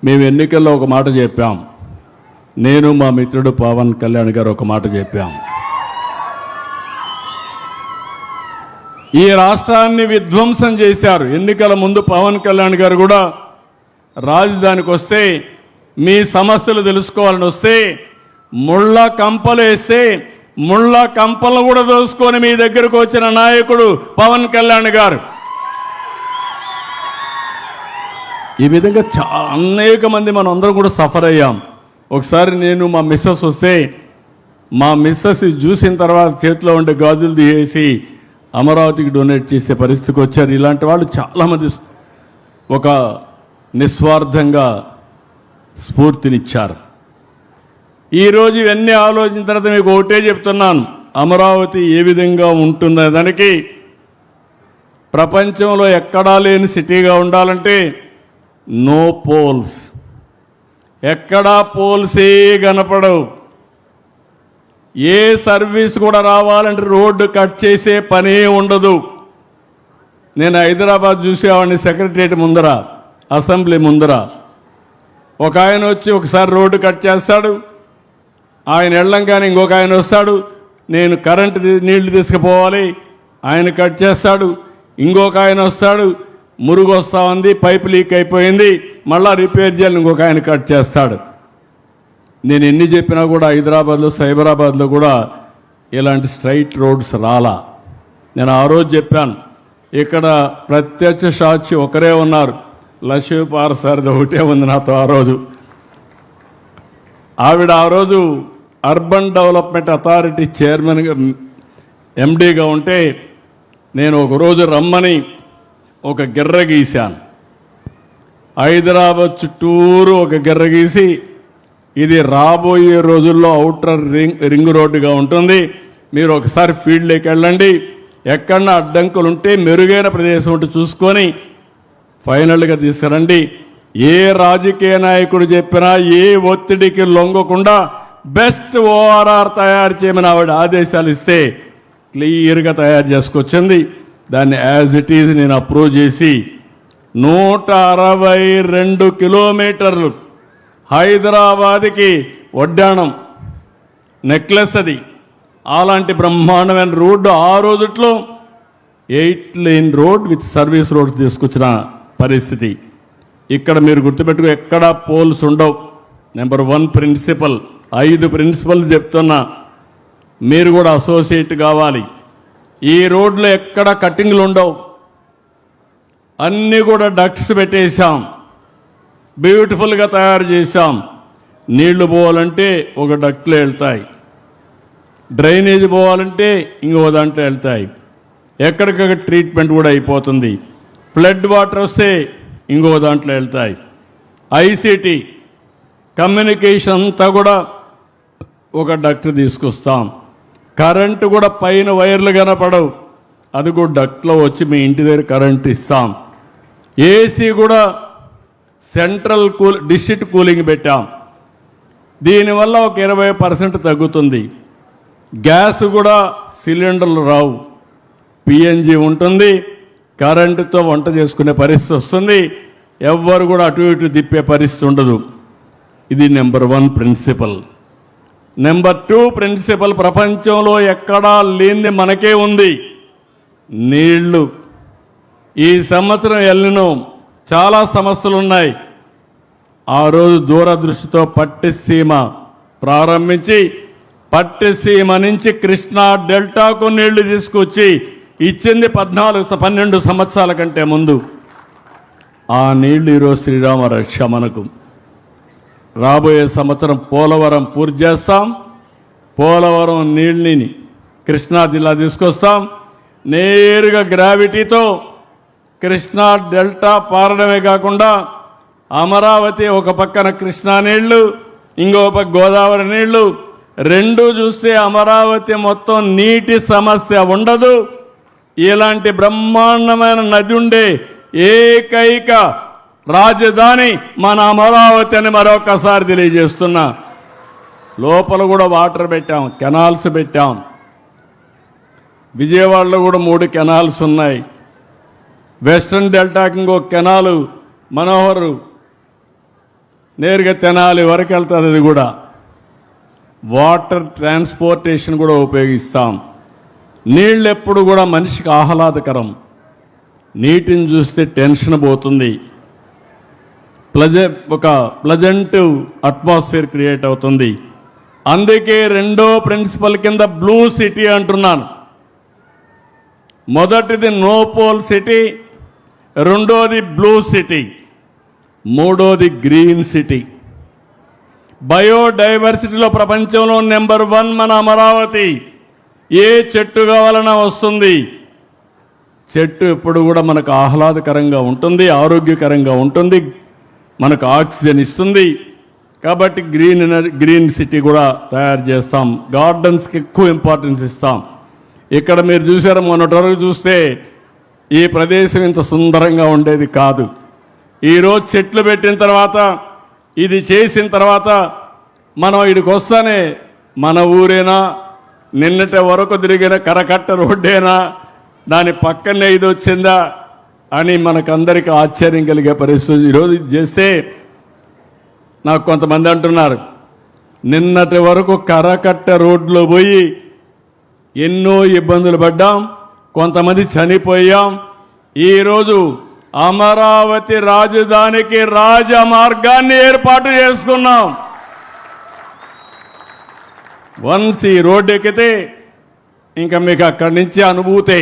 మేము ఎన్నికల్లో ఒక మాట చెప్పాం, నేను మా మిత్రుడు పవన్ కళ్యాణ్ గారు ఒక మాట చెప్పాం, ఈ రాష్ట్రాన్ని విధ్వంసం చేశారు. ఎన్నికల ముందు పవన్ కళ్యాణ్ గారు కూడా రాజధానికి వస్తే, మీ సమస్యలు తెలుసుకోవాలని వస్తే, ముళ్ళ కంపలు వేస్తే ముళ్ళ కంపలను కూడా దోసుకొని మీ దగ్గరకు వచ్చిన నాయకుడు పవన్ కళ్యాణ్ గారు. ఈ విధంగా అనేక మంది మనం అందరం కూడా సఫర్ అయ్యాం. ఒకసారి నేను మా మిస్సెస్ వస్తే, మా మిస్సెస్ చూసిన తర్వాత చేతిలో ఉండే గాజులు తీసేసి అమరావతికి డొనేట్ చేసే పరిస్థితికి వచ్చారు. ఇలాంటి వాళ్ళు చాలామంది ఒక నిస్వార్థంగా స్ఫూర్తినిచ్చారు. ఈరోజు ఇవన్నీ ఆలోచించిన తర్వాత మీకు ఒకటే చెప్తున్నాను, అమరావతి ఏ విధంగా ఉంటుందనే దానికి ప్రపంచంలో ఎక్కడా లేని సిటీగా ఉండాలంటే నో పోల్స్. ఎక్కడా పోల్సే కనపడవు. ఏ సర్వీస్ కూడా రావాలంటే రోడ్డు కట్ చేసే పనే ఉండదు. నేను హైదరాబాద్ చూసేవాడిని, సెక్రటరియట్ ముందర, అసెంబ్లీ ముందర ఒక ఆయన వచ్చి ఒకసారి రోడ్డు కట్ చేస్తాడు, ఆయన వెళ్ళంగానే ఇంకొక ఆయన వస్తాడు, నేను కరెంటు నీళ్లు తీసుకుపోవాలి, ఆయన కట్ చేస్తాడు, ఇంకొక ఆయన వస్తాడు, మురుగు వస్తూ ఉంది, పైపు లీక్ అయిపోయింది, మళ్ళా రిపేర్ చేయాలి, ఇంకొక ఆయన కట్ చేస్తాడు. నేను ఎన్ని చెప్పినా కూడా హైదరాబాద్లో, సైబరాబాద్లో కూడా ఇలాంటి స్ట్రైట్ రోడ్స్ రాలా. నేను ఆ రోజు చెప్పాను, ఇక్కడ ప్రత్యక్ష సాక్షి ఒకరే ఉన్నారు, లక్ష్మీపార్ సార్ది ఒకటే ఉంది నాతో ఆ రోజు. ఆవిడ ఆ రోజు అర్బన్ డెవలప్మెంట్ అథారిటీ చైర్మన్గా ఎండీగా ఉంటే నేను ఒకరోజు రమ్మని ఒక గిర్ర గీశాను. హైదరాబాద్ చుట్టూరు ఒక గిర్ర గీసి, ఇది రాబోయే రోజుల్లో ఔటర్ రింగ్ రోడ్డుగా ఉంటుంది, మీరు ఒకసారి ఫీల్డ్లోకి వెళ్ళండి, ఎక్కడన్నా అడ్డంకులు ఉంటే మెరుగైన ప్రదేశం ఉంటే చూసుకొని ఫైనల్గా తీసుకురండి. ఏ రాజకీయ నాయకుడు చెప్పినా ఏ ఒత్తిడికి లొంగకుండా బెస్ట్ ఓఆర్ఆర్ తయారు చేయమని ఆవిడ ఆదేశాలు ఇస్తే క్లియర్గా తయారు చేసుకొచ్చింది. దాన్ని యాజ్ ఇట్ ఈజ్ నేను అప్రూవ్ చేసి 162 కిలోమీటర్లు హైదరాబాద్కి వడ్డాణం నెక్లెస్ అది. అలాంటి బ్రహ్మాండమైన రోడ్డు ఆ రోజుట్లో 8 lane road with service roads తీసుకొచ్చిన పరిస్థితి. ఇక్కడ మీరు గుర్తుపెట్టుకో, ఎక్కడా పోల్స్ ఉండవు. నెంబర్ 1 ప్రిన్సిపల్, 5 ప్రిన్సిపల్స్ చెప్తున్నా, మీరు కూడా అసోసియేట్ కావాలి. ఈ రోడ్లో ఎక్కడ కట్టింగ్లు ఉండవు, అన్నీ కూడా డక్ట్స్ పెట్టేశాం, బ్యూటిఫుల్గా తయారు చేశాం. నీళ్లు పోవాలంటే ఒక డక్ట్లో వెళ్తాయి, డ్రైనేజ్ పోవాలంటే ఇంకో దాంట్లో వెళ్తాయి, ఎక్కడికక్కడ ట్రీట్మెంట్ కూడా అయిపోతుంది. ఫ్లడ్ వాటర్ వస్తే ఇంకో దాంట్లో వెళ్తాయి. ఐసిటీ కమ్యూనికేషన్ అంతా కూడా ఒక డక్ట్ తీసుకొస్తాం. కరెంటు కూడా పైన వైర్లు కనపడవు, అది కూడా డక్ట్లో వచ్చి మీ ఇంటి దగ్గర కరెంట్ ఇస్తాం. ఏసీ కూడా సెంట్రల్ డిస్ట్రిక్ట్ కూలింగ్ పెట్టాం. దీనివల్ల ఒక 20% తగ్గుతుంది. గ్యాస్ కూడా సిలిండర్లు రావు, పిఎన్జి ఉంటుంది, కరెంటుతో వంట చేసుకునే పరిస్థితి వస్తుంది, ఎవ్వరు కూడా అటు ఇటు తిప్పే పరిస్థితి ఉండదు. ఇది నెంబర్ 1 ప్రిన్సిపల్. నెంబర్ 2 ప్రిన్సిపల్, ప్రపంచంలో ఎక్కడా లేనిది మనకే ఉంది, నీళ్లు. ఈ సంవత్సరం ఎల్లినో చాలా సమస్యలు ఉన్నాయి. ఆ రోజు దూరదృష్టితో పట్టిసీమ ప్రారంభించి పట్టిసీమ నుంచి కృష్ణా డెల్టాకు నీళ్లు తీసుకొచ్చి ఇచ్చింది 12 సంవత్సరాల కంటే ముందు. ఆ నీళ్లు ఈరోజు శ్రీరామ రక్ష మనకు. రాబోయే సంవత్సరం పోలవరం పూర్తి చేస్తాం. పోలవరం నీళ్ళని కృష్ణా జిల్లా తీసుకొస్తాం. నేరుగా గ్రావిటీతో కృష్ణా డెల్టా పారడమే కాకుండా అమరావతి ఒక పక్కన కృష్ణా నీళ్లు, ఇంకో పక్క గోదావరి నీళ్లు, రెండు చూస్తే అమరావతి మొత్తం నీటి సమస్య ఉండదు. ఇలాంటి బ్రహ్మాండమైన నది ఉండే ఏకైక రాజధాని మన అమరావతి అని మరొకసారి తెలియజేస్తున్నా. లోపల కూడా వాటర్ పెట్టాం, కెనాల్స్ పెట్టాం. విజయవాడలో కూడా 3 కెనాల్స్ ఉన్నాయి. వెస్ట్రన్ డెల్టాకి ఇంకో కెనాలు మనోహర్ నేరుగా తెనాలి వరకు వెళ్తుంది. అది కూడా వాటర్ ట్రాన్స్పోర్టేషన్ కూడా ఉపయోగిస్తాం. నీళ్ళు ఎప్పుడు కూడా మనిషికి ఆహ్లాదకరం. నీటిని చూస్తే టెన్షన్ పోతుంది, ఒక ప్లజెంట్ అట్మాస్ఫియర్ క్రియేట్ అవుతుంది. అందుకే రెండో ప్రిన్సిపల్ కింద బ్లూ సిటీ అంటున్నాను. మొదటిది నో పోల్ సిటీ, రెండోది బ్లూ సిటీ, మూడోది గ్రీన్ సిటీ. బయోడైవర్సిటీలో ప్రపంచంలో నెంబర్ 1 మన అమరావతి. ఏ చెట్టు కావాలన్నా వస్తుంది. చెట్టు ఎప్పుడు కూడా మనకు ఆహ్లాదకరంగా ఉంటుంది, ఆరోగ్యకరంగా ఉంటుంది, మనకు ఆక్సిజన్ ఇస్తుంది. కాబట్టి గ్రీన్ సిటీ కూడా తయారు చేస్తాం. గార్డెన్స్కి ఎక్కువ ఇంపార్టెన్స్ ఇస్తాం. ఇక్కడ మీరు చూసారు, మొన్నటి వరకు చూస్తే ఈ ప్రదేశం ఇంత సుందరంగా ఉండేది కాదు. ఈరోజు చెట్లు పెట్టిన తర్వాత, ఇది చేసిన తర్వాత మనం ఇక్కడికి వస్తానే మన ఊరేనా, నిన్నటి వరకు తిరిగిన కరకట్ట రోడ్డేనా, దాని పక్కనే ఇది వచ్చిందా అని మనకందరికీ ఆశ్చర్యం కలిగే పరిస్థితి. ఈరోజు ఇది చేస్తే నాకు కొంతమంది అంటున్నారు, నిన్నటి వరకు కరకట్ట రోడ్లో పోయి ఎన్నో ఇబ్బందులు పడ్డాం, కొంతమంది చనిపోయాం. ఈరోజు అమరావతి రాజధానికి రాజమార్గాన్ని ఏర్పాటు చేసుకున్నాం. వన్స్ ఈ రోడ్డు ఎక్కితే ఇంకా మీకు అక్కడి నుంచి అనుభూతే.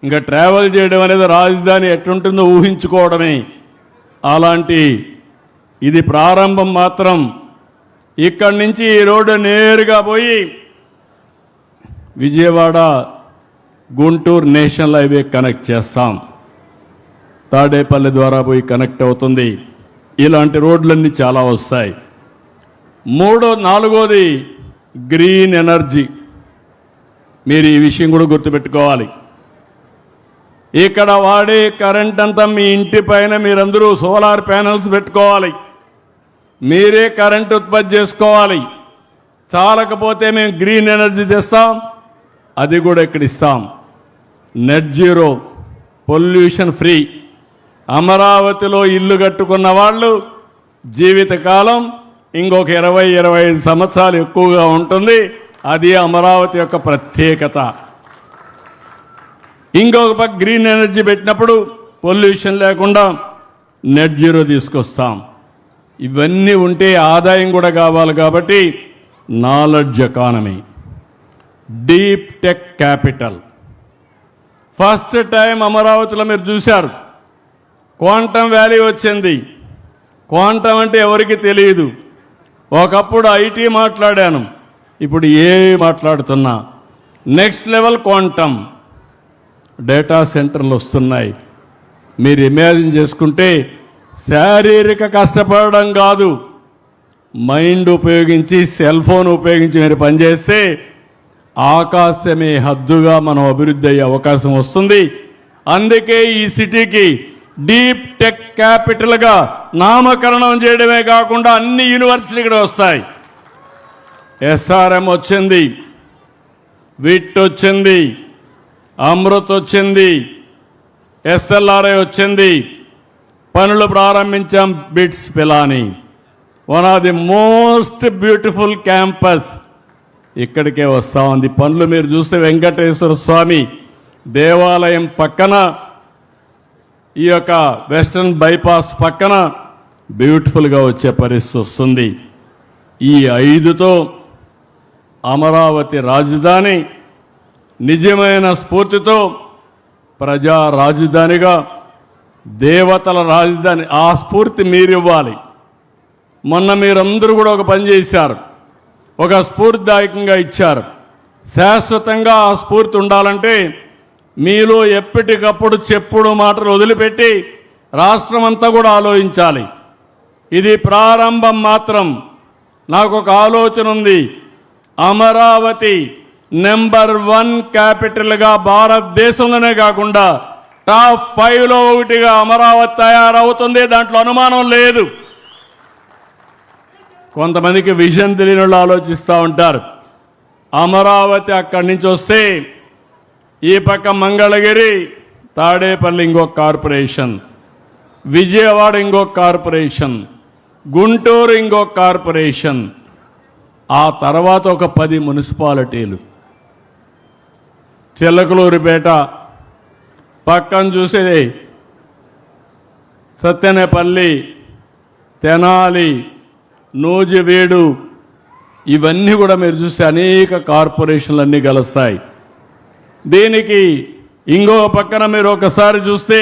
ఇంకా ట్రావెల్ చేయడం అనేది రాజధాని ఎట్లుంటుందో ఊహించుకోవడమే. అలాంటి ఇది ప్రారంభం మాత్రం. ఇక్కడి నుంచి ఈ రోడ్డు నేరుగా పోయి Vijayawada Guntur national highway connect చేస్తాం. తాడేపల్లి ద్వారా పోయి కనెక్ట్ అవుతుంది. ఇలాంటి రోడ్లన్నీ చాలా వస్తాయి. నాలుగోది గ్రీన్ ఎనర్జీ. మీరు ఈ విషయం కూడా గుర్తుపెట్టుకోవాలి. ఇక్కడ వాడే కరెంట్ అంతా మీ ఇంటి పైన మీరందరూ సోలార్ ప్యానెల్స్ పెట్టుకోవాలి. మీరే కరెంట్ ఉత్పత్తి చేసుకోవాలి. చాలకపోతే మేము గ్రీన్ ఎనర్జీ తెస్తాం, అది కూడా ఇక్కడ ఇస్తాం. Net zero, pollution free. అమరావతిలో ఇల్లు కట్టుకున్న వాళ్ళు జీవితకాలం ఇంకొక 20-25 సంవత్సరాలు ఎక్కువగా ఉంటుంది. అది అమరావతి యొక్క ప్రత్యేకత. ఇంకొక పక్క గ్రీన్ ఎనర్జీ పెట్టినప్పుడు పొల్యూషన్ లేకుండా నెట్ జీరో తీసుకొస్తాం. ఇవన్నీ ఉంటే ఆదాయం కూడా కావాలి. కాబట్టి knowledge economy, deep tech capital. First time అమరావతిలో మీరు చూశారు, క్వాంటమ్ వ్యాలీ వచ్చింది. క్వాంటమ్ అంటే ఎవరికి తెలియదు. ఒకప్పుడు ఐటీ మాట్లాడాను, ఇప్పుడు ఏఐ మాట్లాడుతున్నా. Next level quantum. డేటా సెంటర్లు వస్తున్నాయి. మీరు ఇమాజిన్ చేసుకుంటే శారీరక కష్టపడడం కాదు, మైండ్ ఉపయోగించి, సెల్ ఫోన్ ఉపయోగించి మీరు పనిచేస్తే ఆకాశమే హద్దుగా మనం అభివృద్ధి అయ్యే అవకాశం వస్తుంది. అందుకే ఈ సిటీకి డీప్ టెక్ క్యాపిటల్గా నామకరణం చేయడమే కాకుండా అన్ని యూనివర్సిటీలు ఇక్కడ వస్తాయి. ఎస్ఆర్ఎం వచ్చింది, విట్ వచ్చింది, అమృత్ వచ్చింది, ఎస్ఎల్ఆర్ఐ వచ్చింది. పనులు ప్రారంభించాం. Bits Pilani, one of the most beautiful campus ఇక్కడికే వస్తూ ఉంది. పనులు మీరు చూస్తే వెంకటేశ్వర స్వామి దేవాలయం పక్కన, ఈ యొక్క వెస్టర్న్ బైపాస్ పక్కన బ్యూటిఫుల్గా వచ్చే పరిస్థితి వస్తుంది. ఈ 5తో అమరావతి రాజధాని నిజమైన స్ఫూర్తితో ప్రజా రాజధానిగా, దేవతల రాజధాని, ఆ స్ఫూర్తి మీరు ఇవ్వాలి. మొన్న మీరందరూ కూడా ఒక పని చేశారు, ఒక స్ఫూర్తిదాయకంగా ఇచ్చారు. శాశ్వతంగా ఆ స్ఫూర్తి ఉండాలంటే మీలో ఎప్పటికప్పుడు చెప్పుడు మాటలు వదిలిపెట్టి రాష్ట్రం అంతా కూడా ఆలోచించాలి. ఇది ప్రారంభం మాత్రం. నాకు ఒక ఆలోచన ఉంది. అమరావతి నెంబర్ 1 క్యాపిటల్గా భారతదేశంలోనే కాకుండా టాప్ 5లో ఒకటిగా అమరావతి తయారవుతుంది. దాంట్లో అనుమానం లేదు. కొంతమందికి విజన్ తెలియని వాళ్ళు ఆలోచిస్తూ ఉంటారు. అమరావతి అక్కడి నుంచి వస్తే ఈ పక్క మంగళగిరి, తాడేపల్లి ఇంకొక కార్పొరేషన్, విజయవాడ ఇంకొక కార్పొరేషన్, గుంటూరు ఇంకొక కార్పొరేషన్, ఆ తర్వాత ఒక 10 మున్సిపాలిటీలు. చిలకలూరిపేట పక్కన చూసేది, సత్తెనపల్లి, తెనాలి, నూజివీడు, ఇవన్నీ కూడా మీరు చూస్తే అనేక కార్పొరేషన్లు అన్నీ కలుస్తాయి. దీనికి ఇంకో పక్కన మీరు ఒకసారి చూస్తే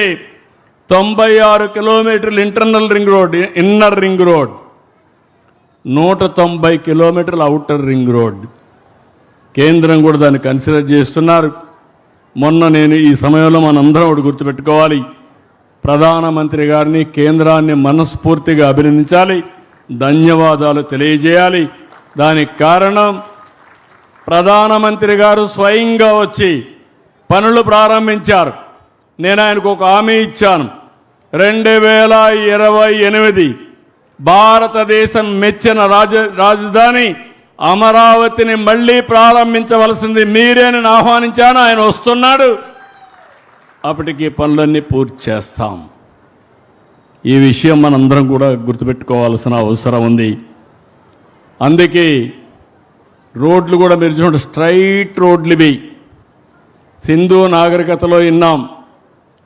96 కిలోమీటర్లు internal ring road, inner ring road, 190 కిలోమీటర్ల అవుటర్ రింగ్ రోడ్. కేంద్రం కూడా దాన్ని కన్సిడర్ చేస్తున్నారు. మొన్న నేను ఈ సమయంలో మనందరం ఒకటి గుర్తుపెట్టుకోవాలి, ప్రధానమంత్రి గారిని, కేంద్రాన్ని మనస్ఫూర్తిగా అభినందించాలి, ధన్యవాదాలు తెలియజేయాలి. దానికి కారణం ప్రధానమంత్రి గారు స్వయంగా వచ్చి పనులు ప్రారంభించారు. నేను ఆయనకు ఒక హామీ ఇచ్చాను. 2028 భారతదేశం మెచ్చిన రాజధాని అమరావతిని మళ్ళీ ప్రారంభించవలసింది మీరే అని ఆహ్వానించాను. ఆయన వస్తున్నాడు. అప్పటికి పనులన్నీ పూర్తి చేస్తాం. ఈ విషయం మనందరం కూడా గుర్తుపెట్టుకోవాల్సిన అవసరం ఉంది. అందుకే రోడ్లు కూడా మీరు చూడండి, స్ట్రైట్ రోడ్లు ఇవి. సింధు నాగరికతలో విన్నాం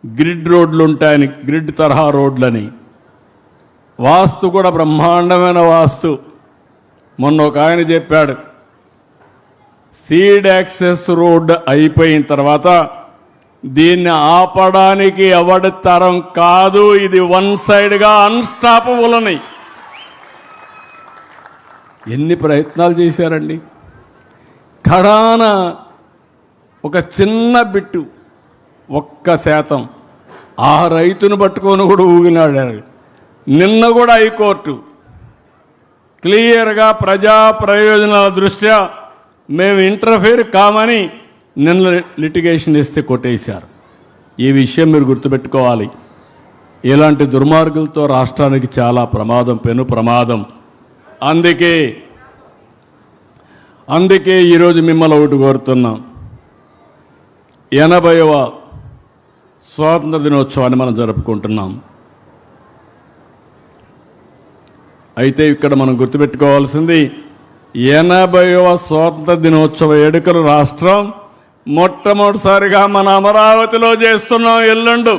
గ్రిడ్ రోడ్లు ఉంటాయని, గ్రిడ్ తరహా రోడ్లని. వాస్తు కూడా బ్రహ్మాండమైన వాస్తు. మొన్న ఒక ఆయన చెప్పాడు, సీడ్ యాక్సెస్ రోడ్ అయిపోయిన తర్వాత దీన్ని ఆపడానికి ఎవడి తరం కాదు. ఇది వన్ సైడ్గా అన్స్టాపబుల్ అని ఎన్ని ప్రయత్నాలు చేశారండి. కడాన ఒక చిన్న బిట్టు 1% ఆ రైతును పట్టుకొని కూడా ఊగినాడు. నిన్న కూడా హైకోర్టు క్లియర్గా ప్రజా ప్రయోజనాల దృష్ట్యా మేము ఇంటర్ఫేర్ కామని నిన్న లిటిగేషన్ ఇస్తే కొట్టేశారు. ఈ విషయం మీరు గుర్తుపెట్టుకోవాలి. ఇలాంటి దుర్మార్గులతో రాష్ట్రానికి చాలా ప్రమాదం, పెను ప్రమాదం. అందుకే ఈరోజు మిమ్మల్ని ఒకటి కోరుతున్నాం. 80వ స్వాతంత్ర దినోత్సవాన్ని మనం జరుపుకుంటున్నాం. అయితే ఇక్కడ మనం గుర్తుపెట్టుకోవాల్సింది 80వ స్వాతంత్ర దినోత్సవ వేడుకలు రాష్ట్రం మొట్టమొదటిసారిగా మన అమరావతిలో చేస్తున్నాం ఎల్లుండు.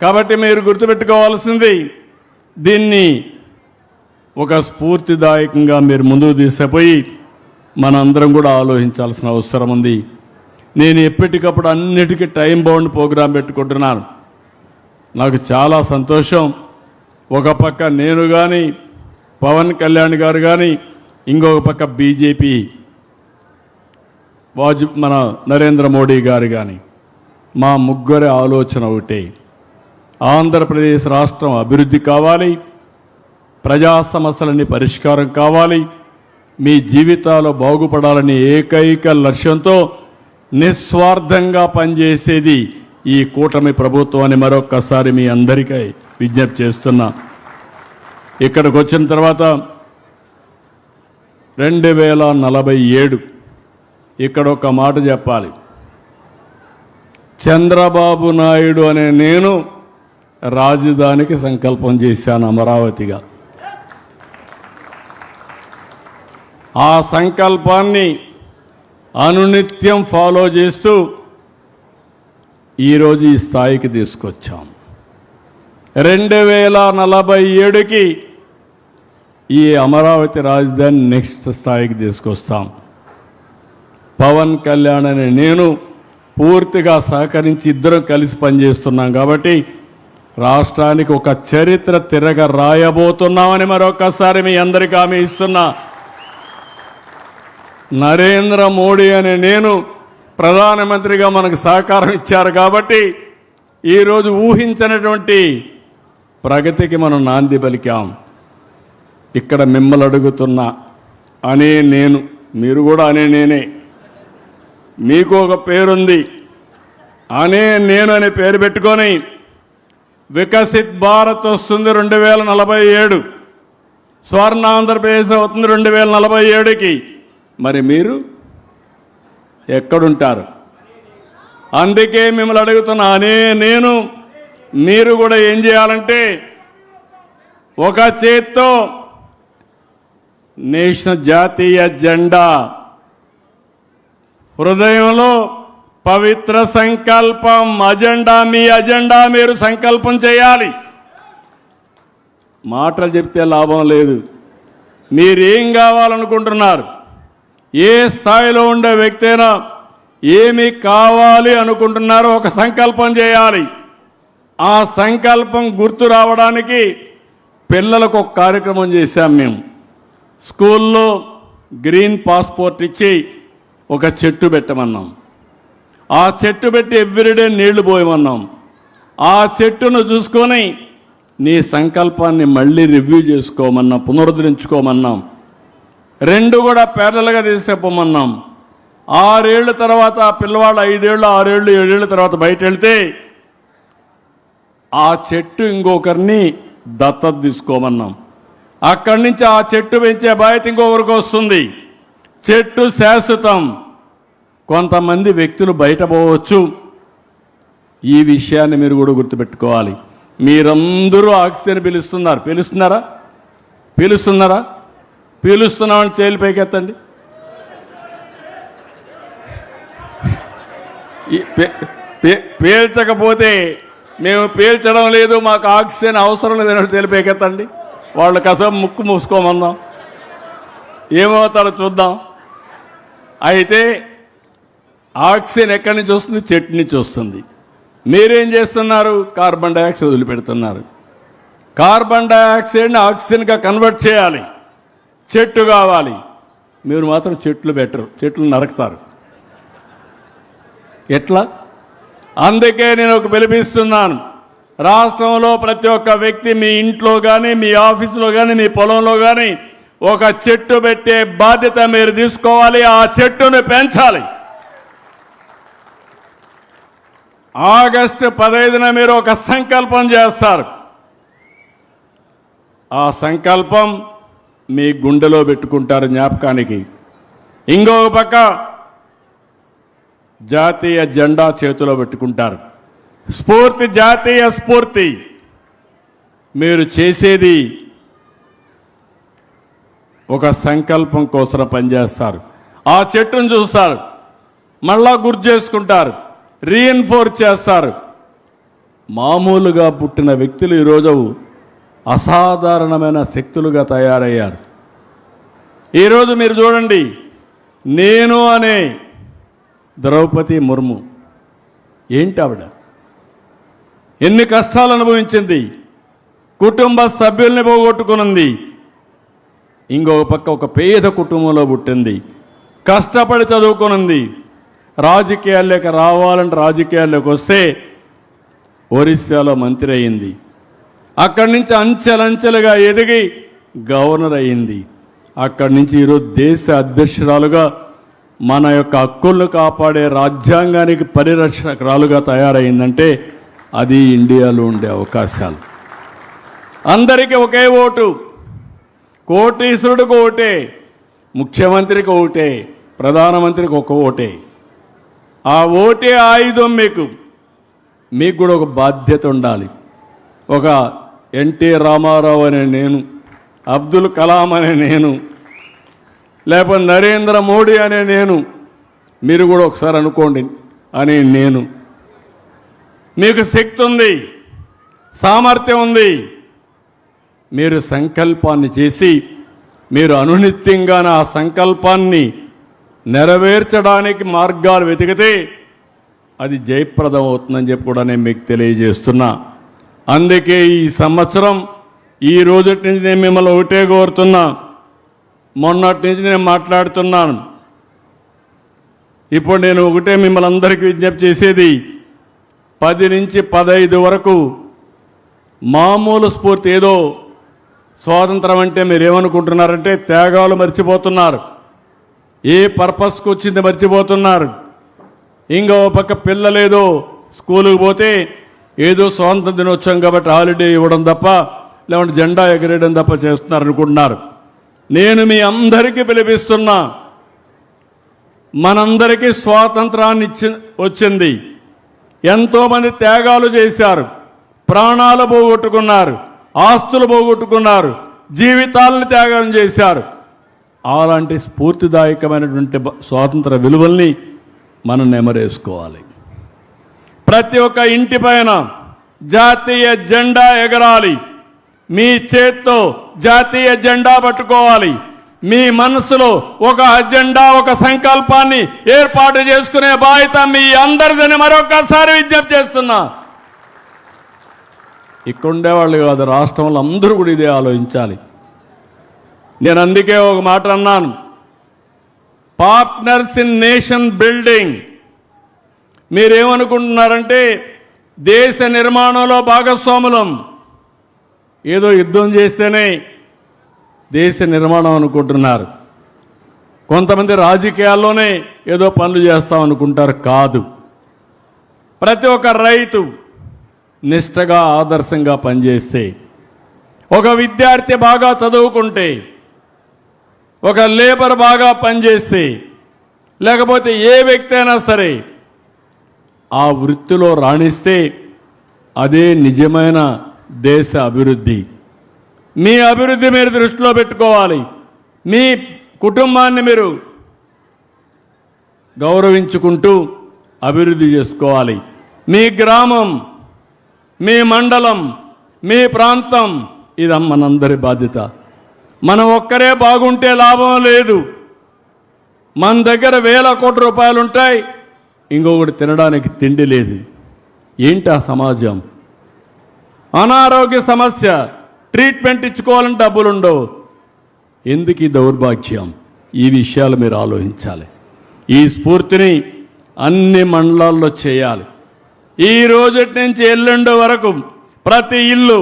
కాబట్టి మీరు గుర్తుపెట్టుకోవాల్సింది దీన్ని ఒక స్ఫూర్తిదాయకంగా మీరు ముందుకు తీసుకుపోయి మనందరం కూడా ఆలోచించాల్సిన అవసరం ఉంది. నేను ఎప్పటికప్పుడు అన్నిటికీ టైం బౌండ్ ప్రోగ్రాం పెట్టుకుంటున్నాను. నాకు చాలా సంతోషం. ఒక పక్క నేను కానీ, పవన్ కళ్యాణ్ గారు కానీ, ఇంకొక పక్క బీజేపీ మన నరేంద్ర మోడీ గారు కానీ, మా ముగ్గురి ఆలోచన ఒకటే. ఆంధ్రప్రదేశ్ రాష్ట్రం అభివృద్ధి కావాలి, ప్రజా సమస్యలన్నీ పరిష్కారం కావాలి, మీ జీవితాలు బాగుపడాలని ఏకైక లక్ష్యంతో నిస్వార్థంగా పనిచేసేది ఈ కూటమి ప్రభుత్వాన్ని మరొక్కసారి మీ అందరికీ విజ్ఞప్తి చేస్తున్నా. ఇక్కడికి వచ్చిన తర్వాత 2047 ఇక్కడ ఒక మాట చెప్పాలి. చంద్రబాబు నాయుడు అనే నేను రాజధానికి సంకల్పం చేశాను అమరావతిగా. ఆ సంకల్పాన్ని అనునిత్యం ఫాలో చేస్తూ ఈరోజు ఈ స్థాయికి తీసుకొచ్చాం. 2047కి ఈ అమరావతి రాజధాని నెక్స్ట్ స్థాయికి తీసుకొస్తాం. పవన్ కళ్యాణ్ అనే నేను పూర్తిగా సహకరించి ఇద్దరం కలిసి పనిచేస్తున్నాం. కాబట్టి రాష్ట్రానికి ఒక చరిత్ర తిరగ రాయబోతున్నామని మరొకసారి మీ అందరికీ హామీ ఇస్తున్నా. నరేంద్ర మోడీ అనే నేను ప్రధానమంత్రిగా మనకు సహకారం ఇచ్చారు కాబట్టి ఈరోజు ఊహించినటువంటి ప్రగతికి మనం నాంది పలికాం. ఇక్కడ మిమ్మల్ని అడుగుతున్నా అనే నేను, మీరు కూడా అనే నేనే. మీకు ఒక పేరుంది, అనే నేను అనే పేరు పెట్టుకొని వికసిత్ భారత్ వస్తుంది 2047, స్వర్ణ ఆంధ్రప్రదేశ్ అవుతుంది 2047కి. మరి మీరు ఎక్కడుంటారు? అందుకే మిమ్మల్ని అడుగుతున్నా అనే నేను, మీరు కూడా ఏం చేయాలంటే ఒక చేత్తో నేషనల్ జాతీయ జెండా, హృదయంలో పవిత్ర సంకల్పం, అజెండా, మీ అజెండా మీరు సంకల్పం చేయాలి. మాటలు చెప్తే లాభం లేదు. మీరేం కావాలనుకుంటున్నారు? ఏ స్థాయిలో ఉండే వ్యక్తి అయినా ఏమి కావాలి అనుకుంటున్నారో ఒక సంకల్పం చేయాలి. ఆ సంకల్పం గుర్తు రావడానికి పిల్లలకు ఒక కార్యక్రమం చేశాం మేము. స్కూల్లో గ్రీన్ పాస్పోర్ట్ ఇచ్చి ఒక చెట్టు పెట్టమన్నాం. ఆ చెట్టు పెట్టి ఎవ్రీడే నీళ్లు పోయమన్నాం. ఆ చెట్టును చూసుకొని నీ సంకల్పాన్ని మళ్ళీ రివ్యూ చేసుకోమన్నాం, పునరుద్ధరించుకోమన్నాం. 2 కూడా ప్యారలల్గా తీసుకుపోమన్నాం. 6 ఏళ్ల తర్వాత ఆ పిల్లవాళ్ళు 5 ఏళ్ళు, 6 ఏళ్ళు, 7 ఏళ్ళ తర్వాత బయట వెళ్తే ఆ చెట్టు ఇంకొకరిని దత్తత తీసుకోమన్నాం. అక్కడి నుంచి ఆ చెట్టు పెంచే బాధ్యత ఇంకొకరికి వస్తుంది. చెట్టు శాశ్వతం. కొంతమంది వ్యక్తులు బయట పోవచ్చు. ఈ విషయాన్ని మీరు కూడా గుర్తుపెట్టుకోవాలి. మీరందరూ ఆక్సిజన్ పిలుస్తున్నారా? పీలుస్తున్నామని చేతులు పైకెత్తండి. పేల్చకపోతే మేము పేల్చడం లేదు, మాకు ఆక్సిజన్ అవసరం లేదని చేతులు పైకెత్తండి. వాళ్ళు కాసేపు ముక్కు మూసుకోమన్నాం, ఏమవుతారో చూద్దాం. అయితే ఆక్సిజన్ ఎక్కడి నుంచి వస్తుంది? చెట్టు నుంచి వస్తుంది. మీరేం చేస్తున్నారు? కార్బన్ డైఆక్సైడ్ వదిలిపెడుతున్నారు. కార్బన్ డైఆక్సైడ్ని ఆక్సిజన్గా కన్వర్ట్ చేయాలి, చెట్టు కావాలి. మీరు మాత్రం చెట్లు పెట్టరు, చెట్లు నరకుతారు. ఎట్లా? అందుకే నేను ఒక పిలిపిస్తున్నాను. రాష్ట్రంలో ప్రతి ఒక్క వ్యక్తి మీ ఇంట్లో కానీ, మీ ఆఫీసులో కానీ, మీ పొలంలో కానీ ఒక చెట్టు పెట్టే బాధ్యత మీరు తీసుకోవాలి. ఆ చెట్టును పెంచాలి. ఆగస్టు 15న మీరు ఒక సంకల్పం చేస్తారు. ఆ సంకల్పం మీ గుండెలో పెట్టుకుంటారు జ్ఞాపకానికి. ఇంకొక పక్క జాతీయ జెండా చేతిలో పెట్టుకుంటారు. స్ఫూర్తి, జాతీయ స్ఫూర్తి. మీరు చేసేది ఒక సంకల్పం కోసం పనిచేస్తారు. ఆ చెట్టును చూస్తారు, మళ్ళా గుర్తు చేసుకుంటారు, రీఎన్ఫోర్స్ చేస్తారు. మామూలుగా పుట్టిన వ్యక్తులు ఈరోజు అసాధారణమైన శక్తులుగా తయారయ్యారు. ఈరోజు మీరు చూడండి, నేను అనే ద్రౌపది ముర్ము ఏంటి ఆవిడ? ఎన్ని కష్టాలు అనుభవించింది, కుటుంబ సభ్యుల్ని పోగొట్టుకున్నది. ఇంకొక పక్క ఒక పేద కుటుంబంలో పుట్టింది, కష్టపడి చదువుకున్నది. రాజకీయాల్లోకి రావాలంటే రాజకీయాల్లోకి వస్తే ఒరిస్సాలో మంత్రి అయింది. అక్కడి నుంచి అంచెలంచెలుగా ఎదిగి గవర్నర్ అయింది. అక్కడి నుంచి ఈరోజు దేశ అధ్యక్షురాలుగా మన యొక్క హక్కులను కాపాడే రాజ్యాంగానికి పరిరక్షకురాలుగా తయారైందంటే అది ఇండియాలో ఉండే అవకాశాలు. అందరికీ ఒకే ఓటు, కోటీశ్వరుడికి ఓటే, ముఖ్యమంత్రికి ఓటే, ప్రధానమంత్రికి ఒక ఓటే. ఆ ఓటే ఆయుధం. మీకు కూడా ఒక బాధ్యత ఉండాలి. ఒక ఎన్టీ రామారావు అనే నేను, అబ్దుల్ కలాం అనే నేను, లేకపోతే నరేంద్ర మోడీ అనే నేను, మీరు కూడా ఒకసారి అనుకోండి అని నేను. మీకు శక్తి ఉంది, సామర్థ్యం ఉంది. మీరు సంకల్పాన్ని చేసి మీరు అనునిత్యంగా ఆ సంకల్పాన్ని నెరవేర్చడానికి మార్గాలు వెతికితే అది జయప్రదం అవుతుందని చెప్పి కూడా నేను మీకు తెలియజేస్తున్నా. అందుకే ఈ సంవత్సరం ఈ రోజటి నుంచి నేను మిమ్మల్ని ఒకటే కోరుతున్నా. మొన్నటి నుంచి నేను మాట్లాడుతున్నాను. ఇప్పుడు నేను ఒకటే మిమ్మల్ని అందరికీ విజ్ఞప్తి చేసేది, 10 నుంచి 15 వరకు మామూలు స్ఫూర్తి. ఏదో స్వాతంత్రం అంటే మీరేమనుకుంటున్నారంటే త్యాగాలు మర్చిపోతున్నారు, ఏ పర్పస్కి వచ్చింది మర్చిపోతున్నారు. ఇంకో పక్క పిల్లలేదో స్కూలుకు పోతే ఏదో స్వాతంత్ర దినోత్సవం కాబట్టి హాలిడే ఇవ్వడం తప్ప, లేకుంటే జెండా ఎగరేయడం తప్ప చేస్తున్నారు అనుకుంటున్నారు. నేను మీ అందరికీ పిలిపిస్తున్నా, మనందరికీ స్వాతంత్రాన్ని వచ్చింది. ఎంతోమంది త్యాగాలు చేశారు, ప్రాణాలు పోగొట్టుకున్నారు, ఆస్తులు పోగొట్టుకున్నారు, జీవితాలను త్యాగం చేశారు. అలాంటి స్ఫూర్తిదాయకమైనటువంటి స్వాతంత్ర విలువల్ని మనం నెమరేసుకోవాలి. ప్రతి ఒక్క ఇంటి పైన జాతీయ జెండా ఎగరాలి. మీ చేత్తో జాతీయ జెండా పట్టుకోవాలి. మీ మనసులో ఒక అజెండా, ఒక సంకల్పాన్ని ఏర్పాటు చేసుకునే బాధ్యత మీ అందరిదని మరొకసారి విజ్ఞప్తి చేస్తున్నా. ఇక్కడుండేవాళ్ళు కాదు, రాష్ట్రంలో అందరూ కూడా ఇదే ఆలోచించాలి. నేను అందుకే ఒక మాట అన్నాను, పార్ట్నర్స్ ఇన్ నేషన్ బిల్డింగ్. మీరేమనుకుంటున్నారంటే దేశ నిర్మాణంలో భాగస్వాములం, ఏదో యుద్ధం చేస్తేనే దేశ నిర్మాణం అనుకుంటున్నారు. కొంతమంది రాజకీయాల్లోనే ఏదో పనులు చేస్తాం అనుకుంటారు. కాదు, ప్రతి ఒక్క రైతు నిష్ఠగా ఆదర్శంగా పనిచేస్తే, ఒక విద్యార్థి బాగా చదువుకుంటే, ఒక లేబర్ బాగా పనిచేస్తే, లేకపోతే ఏ వ్యక్తి అయినా సరే ఆ వృత్తిలో రాణిస్తే అదే నిజమైన దేశ అభివృద్ధి. మీ అభివృద్ధి మీరు దృష్టిలో పెట్టుకోవాలి. మీ కుటుంబాన్ని మీరు గౌరవించుకుంటూ అభివృద్ధి చేసుకోవాలి. మీ గ్రామం, మీ మండలం, మీ ప్రాంతం ఇది మనందరి బాధ్యత. మనం ఒక్కరే బాగుంటే లాభం లేదు. మన దగ్గర వేల కోట్ల రూపాయలు ఉంటాయి, ఇంకొకటి తినడానికి తిండి లేదు. ఏంటి ఆ సమాజం? అనారోగ్య సమస్య, ట్రీట్మెంట్ ఇచ్చుకోవాలని డబ్బులుండవు. ఎందుకు ఈ దౌర్భాగ్యం? ఈ విషయాలు మీరు ఆలోచించాలి. ఈ స్ఫూర్తిని అన్ని మండలాల్లో చేయాలి. ఈ రోజటి నుంచి ఎల్లుండి వరకు ప్రతి ఇల్లు,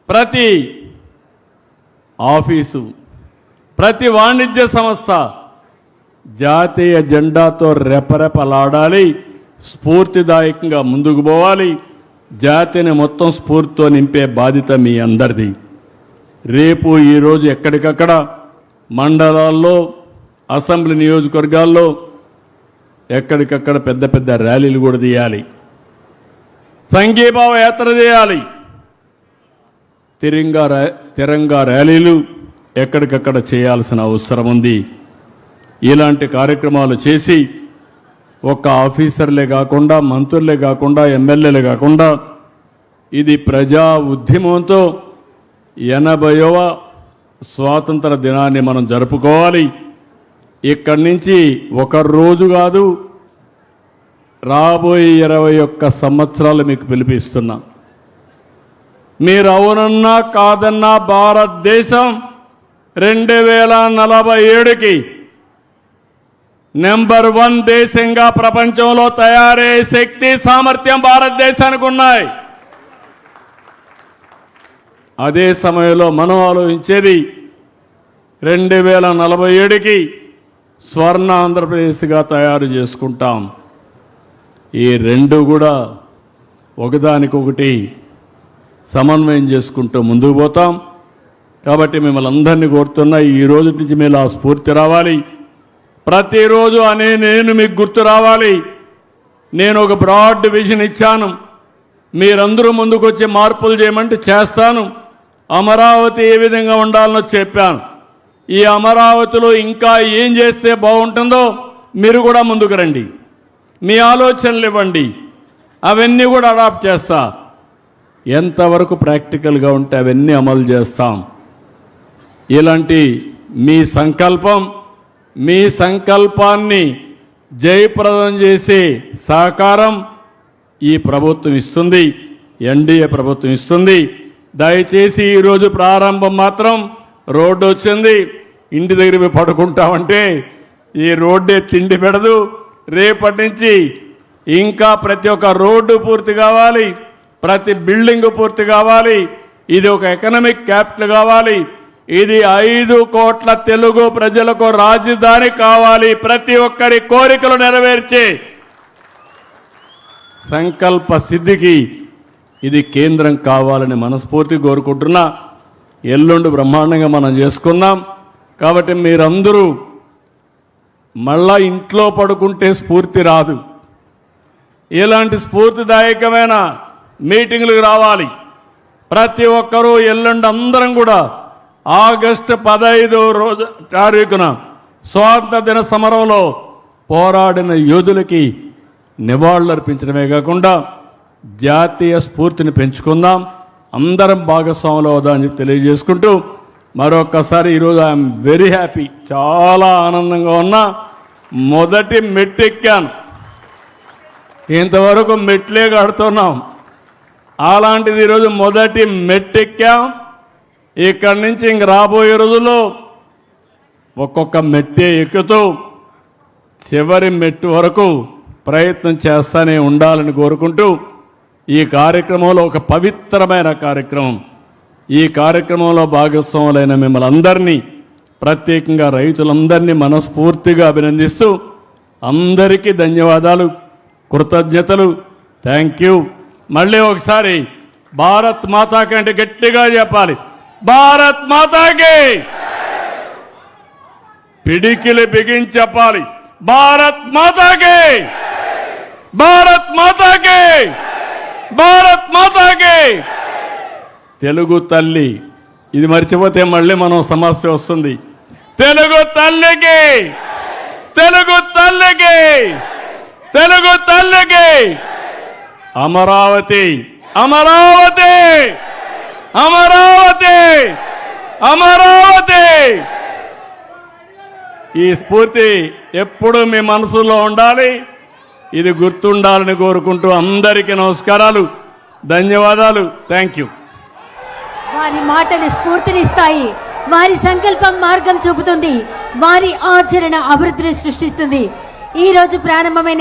ప్రతి ఆఫీసు, ప్రతి వాణిజ్య సంస్థ జాతీయ జెండాతో రెపరెపలాడాలి. స్ఫూర్తిదాయకంగా ముందుకు పోవాలి. జాతిని మొత్తం స్ఫూర్తితో నింపే బాధ్యత మీ అందరిది. రేపు ఈరోజు ఎక్కడికక్కడ మండలాల్లో, అసెంబ్లీ నియోజకవర్గాల్లో ఎక్కడికక్కడ పెద్ద పెద్ద ర్యాలీలు కూడా తీయాలి. సంఘీభావ యాత్ర చేయాలి. తిరంగా ర్యాలీలు ఎక్కడికక్కడ చేయాల్సిన అవసరం ఉంది. ఇలాంటి కార్యక్రమాలు చేసి ఒక్క ఆఫీసర్లే కాకుండా, మంత్రులే కాకుండా, ఎమ్మెల్యేలే కాకుండా ఇది ప్రజా ఉద్యమంతో 80వ స్వాతంత్ర దినాన్ని మనం జరుపుకోవాలి. ఇక్కడి నుంచి ఒక రోజు కాదు, రాబోయే 21 సంవత్సరాలు మీకు పిలిపిస్తున్నా. మీరు అవునన్నా కాదన్నా భారతదేశం 2047కి నెంబర్ 1 దేశంగా ప్రపంచంలో తయారయ్యే శక్తి, సామర్థ్యం భారతదేశానికి ఉన్నాయి. అదే సమయంలో మనం ఆలోచించేది 2047కి స్వర్ణ ఆంధ్రప్రదేశ్గా తయారు చేసుకుంటాం. ఈ రెండు కూడా ఒకదానికొకటి సమన్వయం చేసుకుంటూ ముందుకు పోతాం. కాబట్టి మిమ్మల్ని అందరినీ కోరుతున్నా, ఈ రోజు నుంచి మీరు ఆ స్ఫూర్తి రావాలి. ప్రతిరోజు నేను మీకు గుర్తు రావాలి. నేను ఒక బ్రాడ్ విజన్ ఇచ్చాను. మీరందరూ ముందుకు వచ్చి మార్పులు చేయమంటే చేస్తాను. అమరావతి ఏ విధంగా ఉండాలనో చెప్పాను. ఈ అమరావతిలో ఇంకా ఏం చేస్తే బాగుంటుందో మీరు కూడా ముందుకు రండి. మీ ఆలోచనలు ఇవ్వండి. అవన్నీ కూడా అడాప్ట్ చేస్తా. ఎంతవరకు ప్రాక్టికల్గా ఉంటే అవన్నీ అమలు చేస్తాం. ఇలాంటి మీ సంకల్పాన్ని జయప్రదం చేసే సహకారం ఈ ప్రభుత్వం ఇస్తుంది, ఎన్డీఏ ప్రభుత్వం ఇస్తుంది. దయచేసి ఈరోజు ప్రారంభం మాత్రం రోడ్డు వచ్చింది, ఇంటి దగ్గర పడుకుంటామంటే ఈ రోడ్డే తిండి పెడదు. రేపటి నుంచి ఇంకా ప్రతి ఒక్క రోడ్డు పూర్తి కావాలి, ప్రతి బిల్డింగ్ పూర్తి కావాలి. ఇది ఒక ఎకనామిక్ క్యాపిటల్ కావాలి. ఇది 5 కోట్ల తెలుగు ప్రజలకు రాజధాని కావాలి. ప్రతి ఒక్కరి కోరికలు నెరవేర్చే సంకల్ప సిద్ధికి ఇది కేంద్రం కావాలని మనస్ఫూర్తి కోరుకుంటున్నా. ఎల్లుండి బ్రహ్మాండంగా మనం చేసుకుందాం. కాబట్టి మీరందరూ మళ్ళా ఇంట్లో పడుకుంటే స్ఫూర్తి రాదు. ఇలాంటి స్ఫూర్తిదాయకమైన మీటింగులకు రావాలి. ప్రతి ఒక్కరూ ఎల్లుండి అందరం కూడా ఆగస్టు 15వ తారీఖున స్వాతంత్ర దిన సమరంలో పోరాడిన యోధులకి నివాళులర్పించడమే కాకుండా జాతీయ స్ఫూర్తిని పెంచుకుందాం. అందరం భాగస్వాములు అవుదామని చెప్పి తెలియజేసుకుంటూ మరొక్కసారి ఈరోజు ఐఎమ్ వెరీ హ్యాపీ, చాలా ఆనందంగా ఉన్నా. మొదటి మెట్టెక్కాను. ఇంతవరకు మెట్లే కడుతున్నాం. అలాంటిది ఈరోజు మొదటి మెట్టెక్కాం. ఇక్కడి నుంచి ఇంక రాబోయే రోజుల్లో ఒక్కొక్క మెట్టే ఎక్కుతూ చివరి మెట్టు వరకు ప్రయత్నం చేస్తూనే ఉండాలని కోరుకుంటూ ఈ కార్యక్రమంలో ఒక పవిత్రమైన కార్యక్రమం. ఈ కార్యక్రమంలో భాగస్వాములైన మిమ్మల్ని అందరినీ, ప్రత్యేకంగా రైతులందరినీ మనస్ఫూర్తిగా అభినందిస్తూ అందరికీ ధన్యవాదాలు, కృతజ్ఞతలు. Thank you. మళ్ళీ ఒకసారి భారత్ మాతాకి అంటే గట్టిగా చెప్పాలి, భారత్ మాతాకి. పిడికిలి బిగించి చెప్పాలి, భారత్ మాతాకి, భారత్ మాతాకి, భారత్ మాతాకి. తెలుగు తల్లి, ఇది మర్చిపోతే మళ్ళీ మనం సమస్య వస్తుంది. తెలుగు తల్లికి, తెలుగు తల్లికి, తెలుగు తల్లికి. అమరావతి, అమరావతి, అమరావతి అమరావతి. ఈ స్ఫూర్తి ఎప్పుడూ మీ మనసులో ఉండాలి. ఇది గుర్తుండాలని కోరుకుంటూ అందరికీ నమస్కారాలు, ధన్యవాదాలు. Thank you. వారి మాటలు స్ఫూర్తినిస్తాయి, వారి సంకల్పం మార్గం చూపుతుంది, వారి ఆచరణ అభివృద్ధిని సృష్టిస్తుంది. ఈ రోజు ప్రారంభమైన